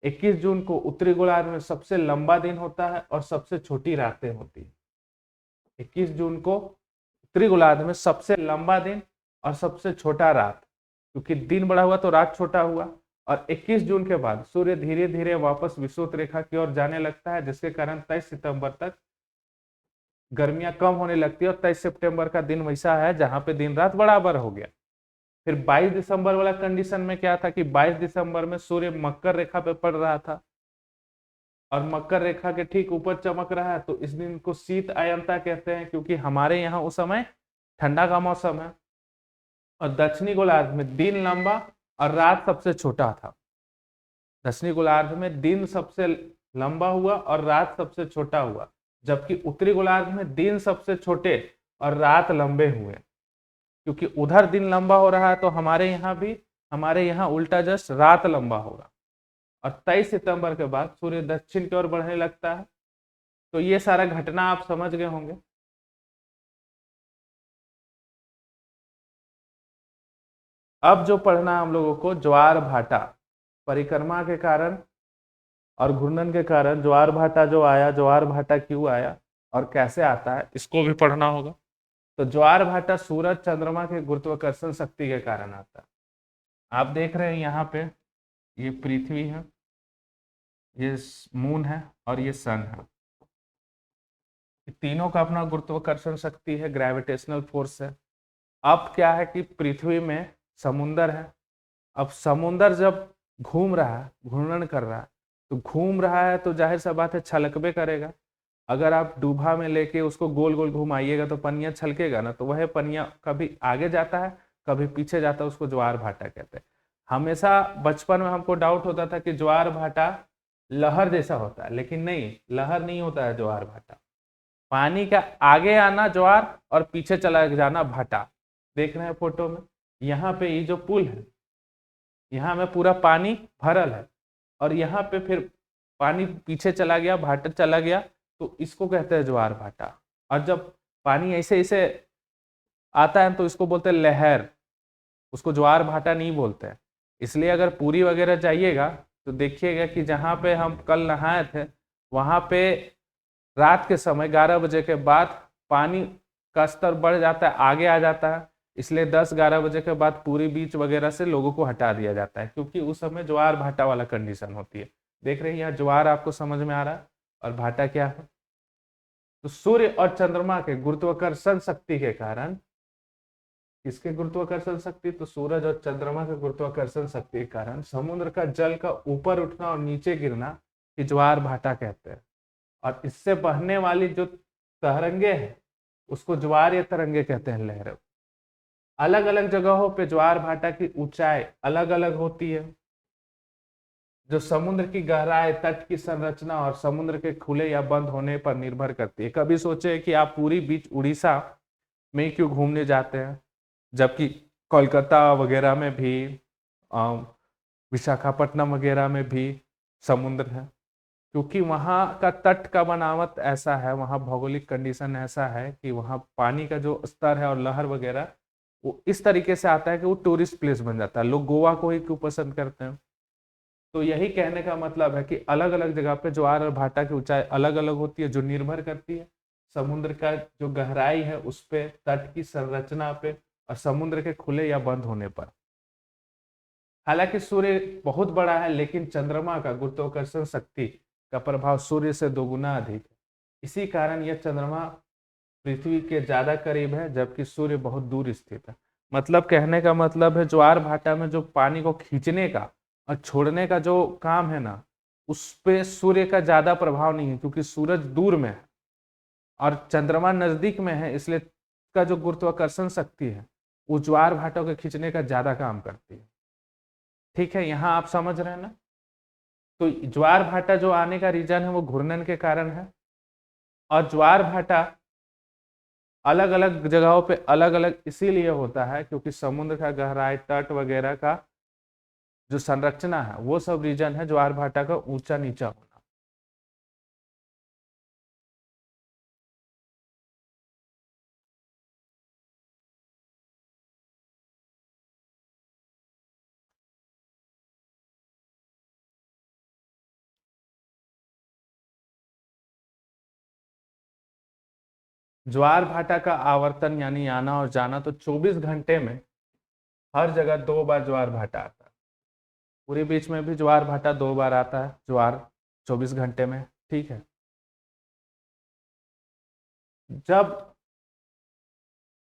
21 जून को उत्तरी गोलार्ध में सबसे लंबा दिन होता है और सबसे छोटी रातें होती है। 21 जून को उत्तरी गोलार्ध में सबसे लंबा दिन और सबसे छोटा रात, क्योंकि दिन बड़ा हुआ तो रात छोटा हुआ। और 21 जून के बाद सूर्य धीरे धीरे वापस विषुवत रेखा की ओर जाने लगता है, जिसके कारण 23 सितंबर तक गर्मियां कम होने लगती है। और 23 सितंबर का दिन वैसा है जहां पे दिन रात बराबर हो गया। फिर 22 दिसंबर वाला कंडीशन में क्या था कि 22 दिसंबर में सूर्य मकर रेखा पे पड़ रहा था और मकर रेखा के ठीक ऊपर चमक रहा है। तो इस दिन को शीत अयनता कहते हैं, क्योंकि हमारे यहाँ उस समय ठंडा का मौसम है। और दक्षिणी गोलार्ध में दिन लंबा और रात सबसे छोटा था। दक्षिणी गोलार्ध में दिन सबसे लंबा हुआ और रात सबसे छोटा हुआ, जबकि उत्तरी गोलार्ध में दिन सबसे छोटे और रात लंबे हुए। क्योंकि उधर दिन लंबा हो रहा है तो हमारे यहाँ उल्टा जस्ट रात लंबा होगा। और 23 सितंबर के बाद सूर्य दक्षिण की ओर बढ़ने लगता है। तो ये सारा घटना आप समझ गए होंगे। अब जो पढ़ना है हम लोगों को, ज्वार भाटा परिक्रमा के कारण और घूर्णन के कारण ज्वार भाटा जो आया, ज्वार भाटा क्यों आया और कैसे आता है, इसको भी पढ़ना होगा। तो ज्वार भाटा सूरज चंद्रमा के गुरुत्वाकर्षण शक्ति के कारण आता है। आप देख रहे हैं यहाँ पे ये पृथ्वी है, ये मून है और ये सन है। तीनों का अपना गुरुत्वाकर्षण शक्ति है, ग्रेविटेशनल फोर्स है। अब क्या है कि पृथ्वी में समुंदर है। अब समुंदर जब घूम रहा है, घूर्णन कर रहा है, तो घूम रहा है तो जाहिर सा बात है छलकबे करेगा। अगर आप डूबा में लेके उसको गोल गोल घुमाइएगा तो पनिया छलकेगा ना, तो वह पनिया कभी आगे जाता है कभी पीछे जाता है, उसको ज्वार भाटा कहते हैं। हमेशा बचपन में हमको डाउट होता था कि ज्वार भाटा लहर जैसा होता है, लेकिन नहीं, लहर नहीं होता है ज्वार भाटा। पानी का आगे आना ज्वार और पीछे चला जाना भाटा। देख रहे हैं फोटो में, यहाँ पे ये जो पुल है, यहाँ में पूरा पानी भरल है और यहाँ पे फिर पानी पीछे चला गया, भाटा चला गया, तो इसको कहते हैं ज्वार भाटा। और जब पानी ऐसे ऐसे आता है तो इसको बोलते हैं लहर, उसको ज्वार भाटा नहीं बोलते हैं। इसलिए अगर पुरी वगैरह जाइएगा तो देखिएगा कि जहाँ पे हम कल नहाए थे वहाँ पे रात के समय 11 बजे के बाद पानी का स्तर बढ़ जाता है, आगे आ जाता है। इसलिए 10-11 बजे के बाद पूरी बीच वगैरह से लोगों को हटा दिया जाता है, क्योंकि उस समय ज्वार भाटा वाला कंडीशन होती है। देख रहे हैं यहाँ ज्वार आपको समझ में आ रहा है और भाटा क्या है। तो सूर्य और चंद्रमा के गुरुत्वाकर्षण शक्ति के कारण, किसके गुरुत्वाकर्षण शक्ति, तो सूरज और चंद्रमा के गुरुत्वाकर्षण शक्ति के कारण समुद्र का जल का ऊपर उठना और नीचे गिरना कि ज्वार भाटा कहते हैं। और इससे बहने वाली जो तरंगे हैं उसको ज्वार या तरंगे कहते हैं, लहरें। अलग अलग जगहों पे ज्वार भाटा की ऊंचाई अलग अलग होती है, जो समुद्र की गहराई, तट की संरचना और समुद्र के खुले या बंद होने पर निर्भर करती है। कभी सोचे कि आप पूरी बीच उड़ीसा में क्यों घूमने जाते हैं, जबकि कोलकाता वगैरह में भी, विशाखापट्टनम वगैरह में भी समुद्र है, क्योंकि वहाँ का तट का बनावट ऐसा है, वहाँ भौगोलिक कंडीशन ऐसा है कि वहाँ पानी का जो स्तर है और लहर वगैरह वो इस तरीके से आता है कि वो टूरिस्ट प्लेस बन जाता है। लोग गोवा को ही क्यों पसंद करते हैं? तो यही कहने का मतलब है कि अलग अलग जगह पे ज्वार और भाटा की ऊंचाई अलग अलग होती है, जो निर्भर करती है समुद्र का जो गहराई है उस पे, तट की संरचना पे, और समुद्र के खुले या बंद होने पर। हालांकि सूर्य बहुत बड़ा है, लेकिन चंद्रमा का गुरुत्वाकर्षण शक्ति का प्रभाव सूर्य से दोगुना अधिक है। इसी कारण यह चंद्रमा पृथ्वी के ज्यादा करीब है, जबकि सूर्य बहुत दूर स्थित है। मतलब कहने का मतलब है ज्वार भाटा में जो पानी को खींचने का और छोड़ने का जो काम है ना, उस पे सूर्य का ज्यादा प्रभाव नहीं है, क्योंकि सूरज दूर में है और चंद्रमा नजदीक में है, इसलिए का जो गुरुत्वाकर्षण शक्ति है वो ज्वार भाटा को खींचने का ज्यादा काम करती है। ठीक है, यहाँ आप समझ रहे हैं ना? तो ज्वार भाटा जो आने का रीजन है वो घूर्णन के कारण है, और ज्वार भाटा अलग अलग जगहों पे अलग अलग इसीलिए होता है क्योंकि समुद्र का गहराई, तट वगैरह का जो संरचना है वो सब रीजन है ज्वार भाटा का ऊंचा नीचा होना। ज्वार भाटा का आवर्तन यानी आना और जाना, तो 24 घंटे में हर जगह 2 बार ज्वार भाटा आता है। पूरे बीच में भी ज्वार भाटा 2 बार आता है, ज्वार 24 घंटे में। ठीक है, जब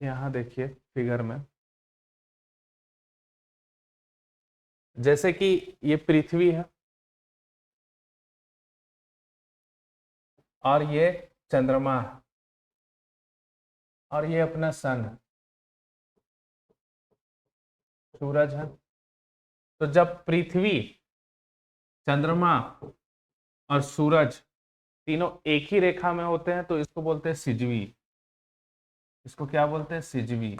यहाँ देखिए फिगर में, जैसे कि ये पृथ्वी है और ये चंद्रमा है और ये अपना सन है, सूरज है। तो जब पृथ्वी, चंद्रमा और सूरज तीनों एक ही रेखा में होते हैं तो इसको बोलते हैं सिजवी। इसको क्या बोलते हैं? सिजवी।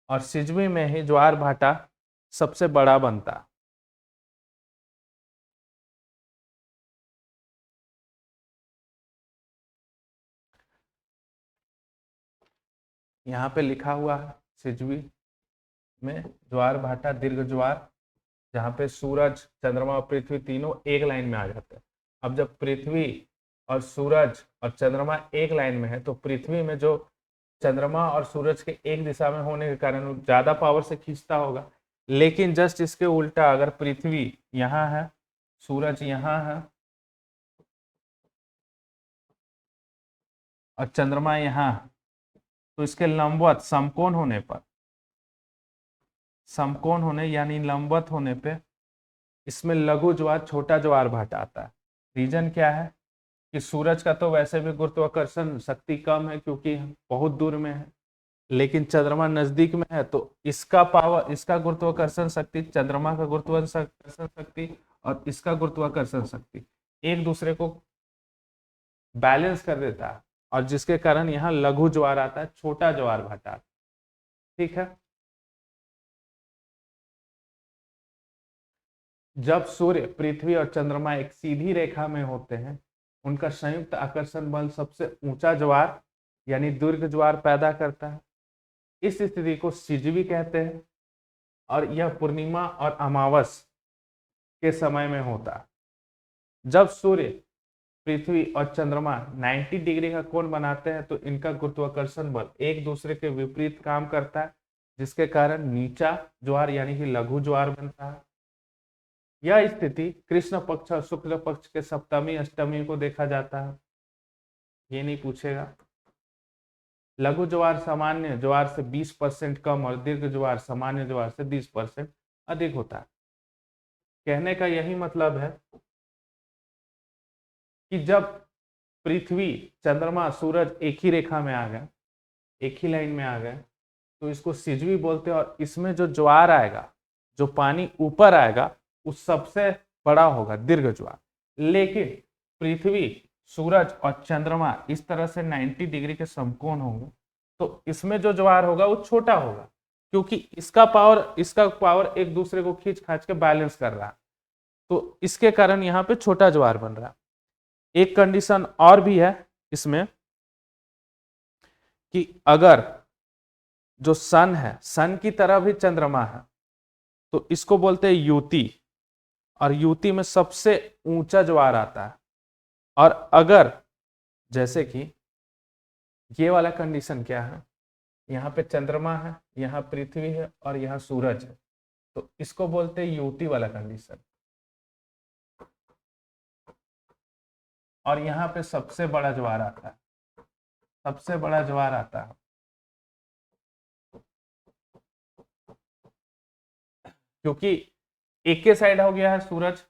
और सिजवी में ही ज्वार भाटा सबसे बड़ा बनता। यहाँ पे लिखा हुआ है सिजवी में ज्वार भाटा दीर्घ ज्वार, जहाँ पे सूरज, चंद्रमा और पृथ्वी तीनों एक लाइन में आ जाते हैं। अब जब पृथ्वी और सूरज और चंद्रमा एक लाइन में है तो पृथ्वी में जो चंद्रमा और सूरज के एक दिशा में होने के कारण वो ज्यादा पावर से खींचता होगा। लेकिन जस्ट इसके उल्टा, अगर पृथ्वी यहाँ है, सूरज यहाँ है और चंद्रमा यहाँ है, तो इसके लंबवत समकोण होने पर, समकोण होने यानी लंबवत होने पे इसमें लघु ज्वार, छोटा ज्वार भाटा आता है। रीजन क्या है कि सूरज का तो वैसे भी गुरुत्वाकर्षण शक्ति कम है क्योंकि बहुत दूर में है, लेकिन चंद्रमा नजदीक में है तो इसका पावर, इसका गुरुत्वाकर्षण शक्ति, चंद्रमा का गुरुत्वाकर्षण शक्ति और इसका गुरुत्वाकर्षण शक्ति एक दूसरे को बैलेंस कर देता है, और जिसके कारण यहाँ लघु ज्वार आता है, छोटा ज्वार भाटा आता है। ठीक है, जब सूर्य, पृथ्वी और चंद्रमा एक सीधी रेखा में होते हैं, उनका संयुक्त आकर्षण बल सबसे ऊंचा ज्वार यानी दीर्घ ज्वार पैदा करता है। इस स्थिति को सिजवी कहते हैं और यह पूर्णिमा और अमावस के समय में होता है। जब सूर्य, पृथ्वी और चंद्रमा 90 डिग्री का कोण बनाते हैं तो इनका गुरुत्वाकर्षण बल एक दूसरे के विपरीत काम करता है, जिसके कारण नीचा ज्वार यानी कि लघु ज्वार बनता है। यह स्थिति कृष्ण पक्ष और शुक्ल पक्ष के सप्तमी अष्टमी को देखा जाता है। ये नहीं पूछेगा। लघु ज्वार सामान्य ज्वार से 20% कम और दीर्घ ज्वार सामान्य ज्वार से 20% अधिक होता है। कहने का यही मतलब है कि जब पृथ्वी, चंद्रमा, सूरज एक ही रेखा में आ गए, एक ही लाइन में आ गए, तो इसको सिजवी बोलते हैं। और इसमें जो ज्वार आएगा, जो पानी ऊपर आएगा, उस सबसे बड़ा होगा दीर्घ ज्वार। लेकिन पृथ्वी, सूरज और चंद्रमा इस तरह से 90 डिग्री के समकोण होंगे तो इसमें जो ज्वार होगा वो छोटा होगा, क्योंकि इसका पावर एक दूसरे को खींच खाच के बैलेंस कर रहा है, तो इसके कारण यहाँ पे छोटा ज्वार बन रहा है। एक कंडीशन और भी है इसमें कि अगर जो सन है, सन की तरह भी चंद्रमा है, तो इसको बोलते हैं युति, और युति में सबसे ऊंचा ज्वार आता है। और अगर जैसे कि ये वाला कंडीशन क्या है, यहाँ पे चंद्रमा है, यहाँ पृथ्वी है और यहाँ सूरज है, तो इसको बोलते हैं युति वाला कंडीशन। और यहाँ पे सबसे बड़ा ज्वार आता है, सबसे बड़ा ज्वार आता है, क्योंकि एक के साइड हो गया है सूरज,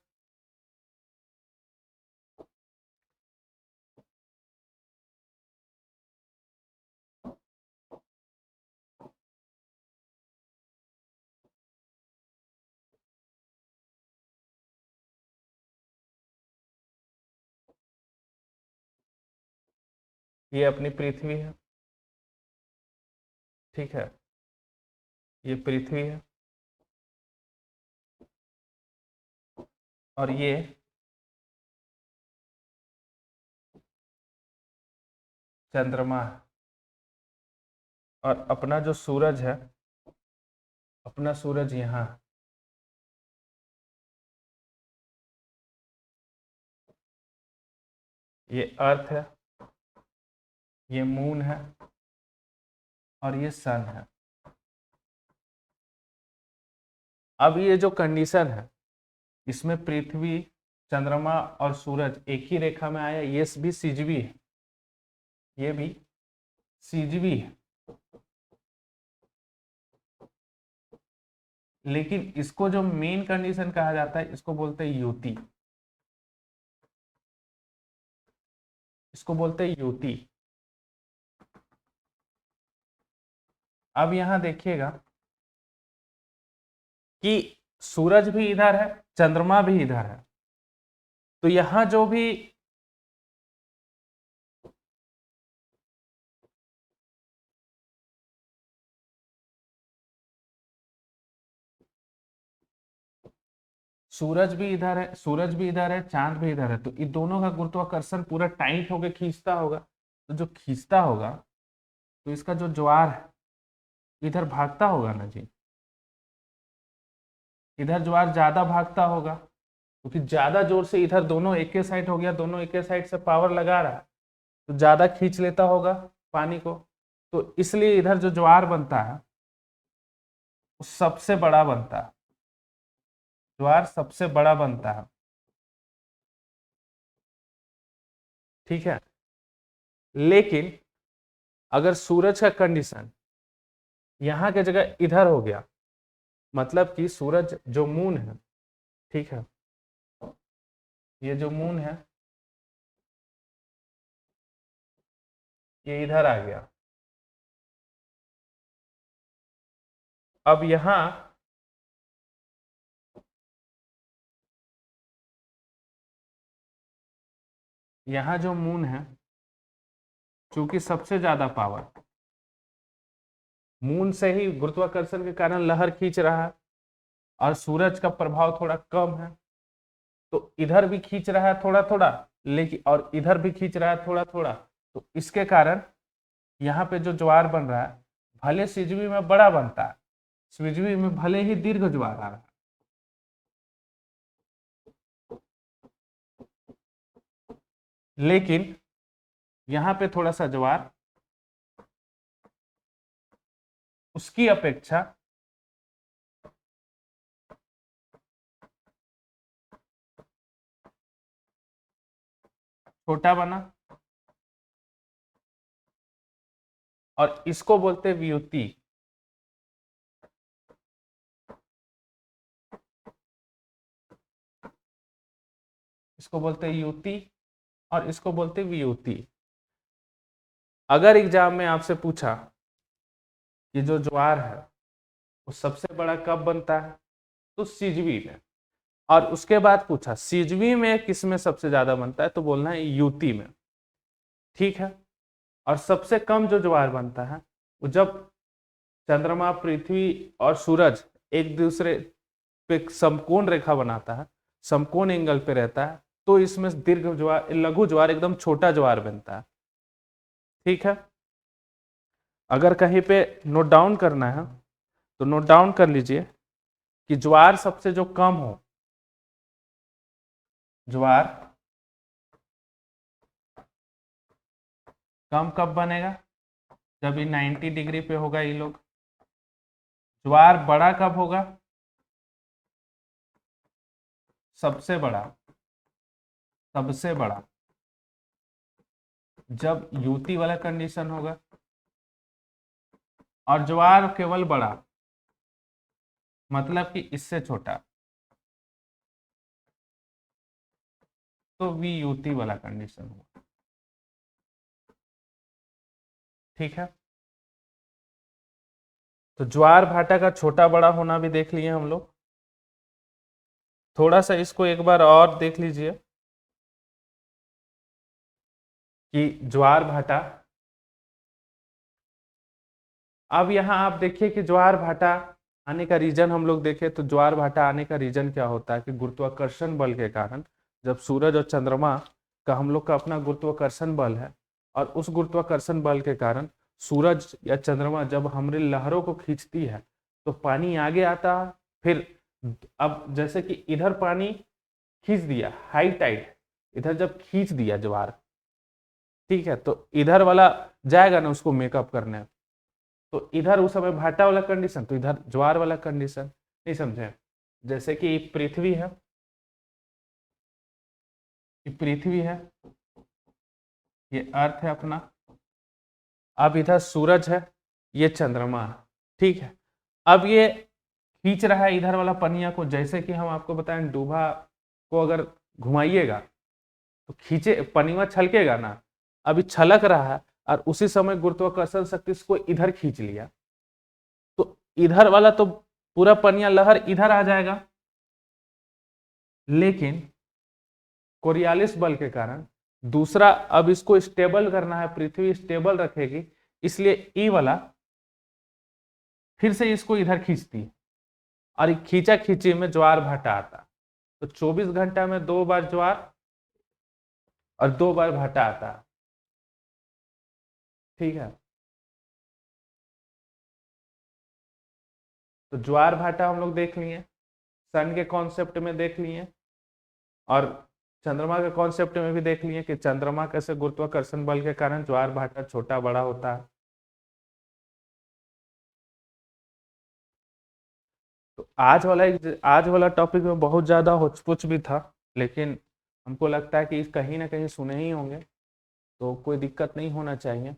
ये अपनी पृथ्वी है, ठीक है, ये पृथ्वी है और ये चंद्रमा है। और अपना जो सूरज है, अपना सूरज यहाँ है। ये अर्थ है, ये मून है और ये सन है। अब ये जो कंडीशन है, इसमें पृथ्वी, चंद्रमा और सूरज एक ही रेखा में आया, ये भी सीजवी है, ये भी सीजवी है, लेकिन इसको जो मेन कंडीशन कहा जाता है इसको बोलते हैं युति, इसको बोलते हैं युति। अब यहां देखिएगा कि सूरज भी इधर है, चंद्रमा भी इधर है, तो यहां जो भी सूरज भी इधर है, सूरज भी इधर है, चांद भी इधर है, तो इन दोनों का गुरुत्वाकर्षण पूरा टाइट होकर खींचता होगा, तो जो खींचता होगा तो इसका जो ज्वार है इधर भागता होगा ना जी, इधर ज्वार ज्यादा भागता होगा, क्योंकि ज्यादा जोर से इधर दोनों एक साइड हो गया, दोनों एक साइड से पावर लगा रहा है, तो ज्यादा खींच लेता होगा पानी को, तो इसलिए इधर जो ज्वार बनता है वो सबसे बड़ा बनता है, ज्वार सबसे बड़ा बनता है, ठीक है। लेकिन अगर सूरज का कंडीशन यहाँ के जगह इधर हो गया, मतलब कि सूरज जो मून है, ठीक है, ये जो मून है ये इधर आ गया, अब यहां जो मून है, चूंकि सबसे ज्यादा पावर मून से ही गुरुत्वाकर्षण के कारण लहर खींच रहा है, और सूरज का प्रभाव थोड़ा कम है, तो इधर भी खींच रहा है थोड़ा थोड़ा, लेकिन और इधर भी खींच रहा है थोड़ा थोड़ा, तो इसके कारण यहाँ पे जो ज्वार बन रहा है भले सिजवी में बड़ा बनता है, सिजवी में भले ही दीर्घ ज्वार आ रहा है, लेकिन यहाँ पे थोड़ा सा ज्वार उसकी अपेक्षा छोटा बना, और इसको बोलते हैं व्युत्ति, इसको बोलते हैं युति और इसको बोलते हैं व्युत्ति। अगर एग्जाम में आपसे पूछा कि जो ज्वार है वो सबसे बड़ा कब बनता है, तो सिजवी में, और उसके बाद पूछा सिजवी में किस में सबसे ज्यादा बनता है, तो बोलना है यूती में। ठीक है। और सबसे कम जो ज्वार बनता है वो जब चंद्रमा, पृथ्वी और सूरज एक दूसरे पे समकोण रेखा बनाता है, समकोण एंगल पे रहता है, तो इसमें दीर्घ ज्वार, लघु ज्वार एकदम छोटा ज्वार बनता है। ठीक है। अगर कहीं पे नोट डाउन करना है तो नोट डाउन कर लीजिए कि ज्वार सबसे जो कम हो, ज्वार कम कब बनेगा, जब ये 90 डिग्री पे होगा ये लोग। ज्वार बड़ा कब होगा, सबसे बड़ा, सबसे बड़ा जब युति वाला कंडीशन होगा। और ज्वार केवल बड़ा मतलब कि इससे छोटा, तो वियुति वाला कंडीशन होगा। ठीक है। तो ज्वार भाटा का छोटा बड़ा होना भी देख लिए हम लोग। थोड़ा सा इसको एक बार और देख लीजिए कि ज्वार भाटा, अब यहां आप देखिए कि ज्वार भाटा आने का रीजन हम लोग देखें तो ज्वार भाटा आने का रीजन क्या होता है कि गुरुत्वाकर्षण बल के कारण, जब सूरज और चंद्रमा का हम लोग का अपना गुरुत्वाकर्षण बल है, और उस गुरुत्वाकर्षण बल के कारण सूरज या चंद्रमा जब हमारी लहरों को खींचती है तो पानी आगे आता है। फिर अब जैसे कि इधर पानी खींच दिया, हाई टाइड इधर जब खींच दिया ज्वार, ठीक है, तो इधर वाला जाएगा ना उसको मेकअप करने, तो इधर उस समय भाटा वाला कंडीशन, तो इधर ज्वार वाला कंडीशन। नहीं समझे? जैसे कि पृथ्वी है, पृथ्वी है, ये अर्थ है अपना, अब इधर सूरज है, ये चंद्रमा है। ठीक है। अब ये खींच रहा है इधर वाला पनिया को, जैसे कि हम आपको बताएं डूबा को अगर घुमाइएगा तो खींचे पनिया छलकेगा ना, अभी छलक रहा है और उसी समय गुरुत्वाकर्षण शक्ति इसको इधर खींच लिया, तो इधर वाला तो पूरा पनिया लहर इधर आ जाएगा, लेकिन कोरियालिस बल के कारण दूसरा, अब इसको स्टेबल करना है, पृथ्वी स्टेबल रखेगी, इसलिए ई वाला फिर से इसको इधर खींचती है और खींचा खींची में ज्वार भाटा आता। तो 24 घंटा में 2 बार ज्वार और 2 बार भाटा आता। ठीक है। तो ज्वार भाटा हम लोग देख लिए, सन के कॉन्सेप्ट में देख लिए, और चंद्रमा के कॉन्सेप्ट में भी देख लिए कि चंद्रमा कैसे गुरुत्वाकर्षण बल के कारण ज्वार भाटा छोटा बड़ा होता है। तो आज वाला टॉपिक में बहुत ज्यादा होचपुच भी था, लेकिन हमको लगता है कि कहीं ना कहीं सुने ही होंगे, तो कोई दिक्कत नहीं होना चाहिए।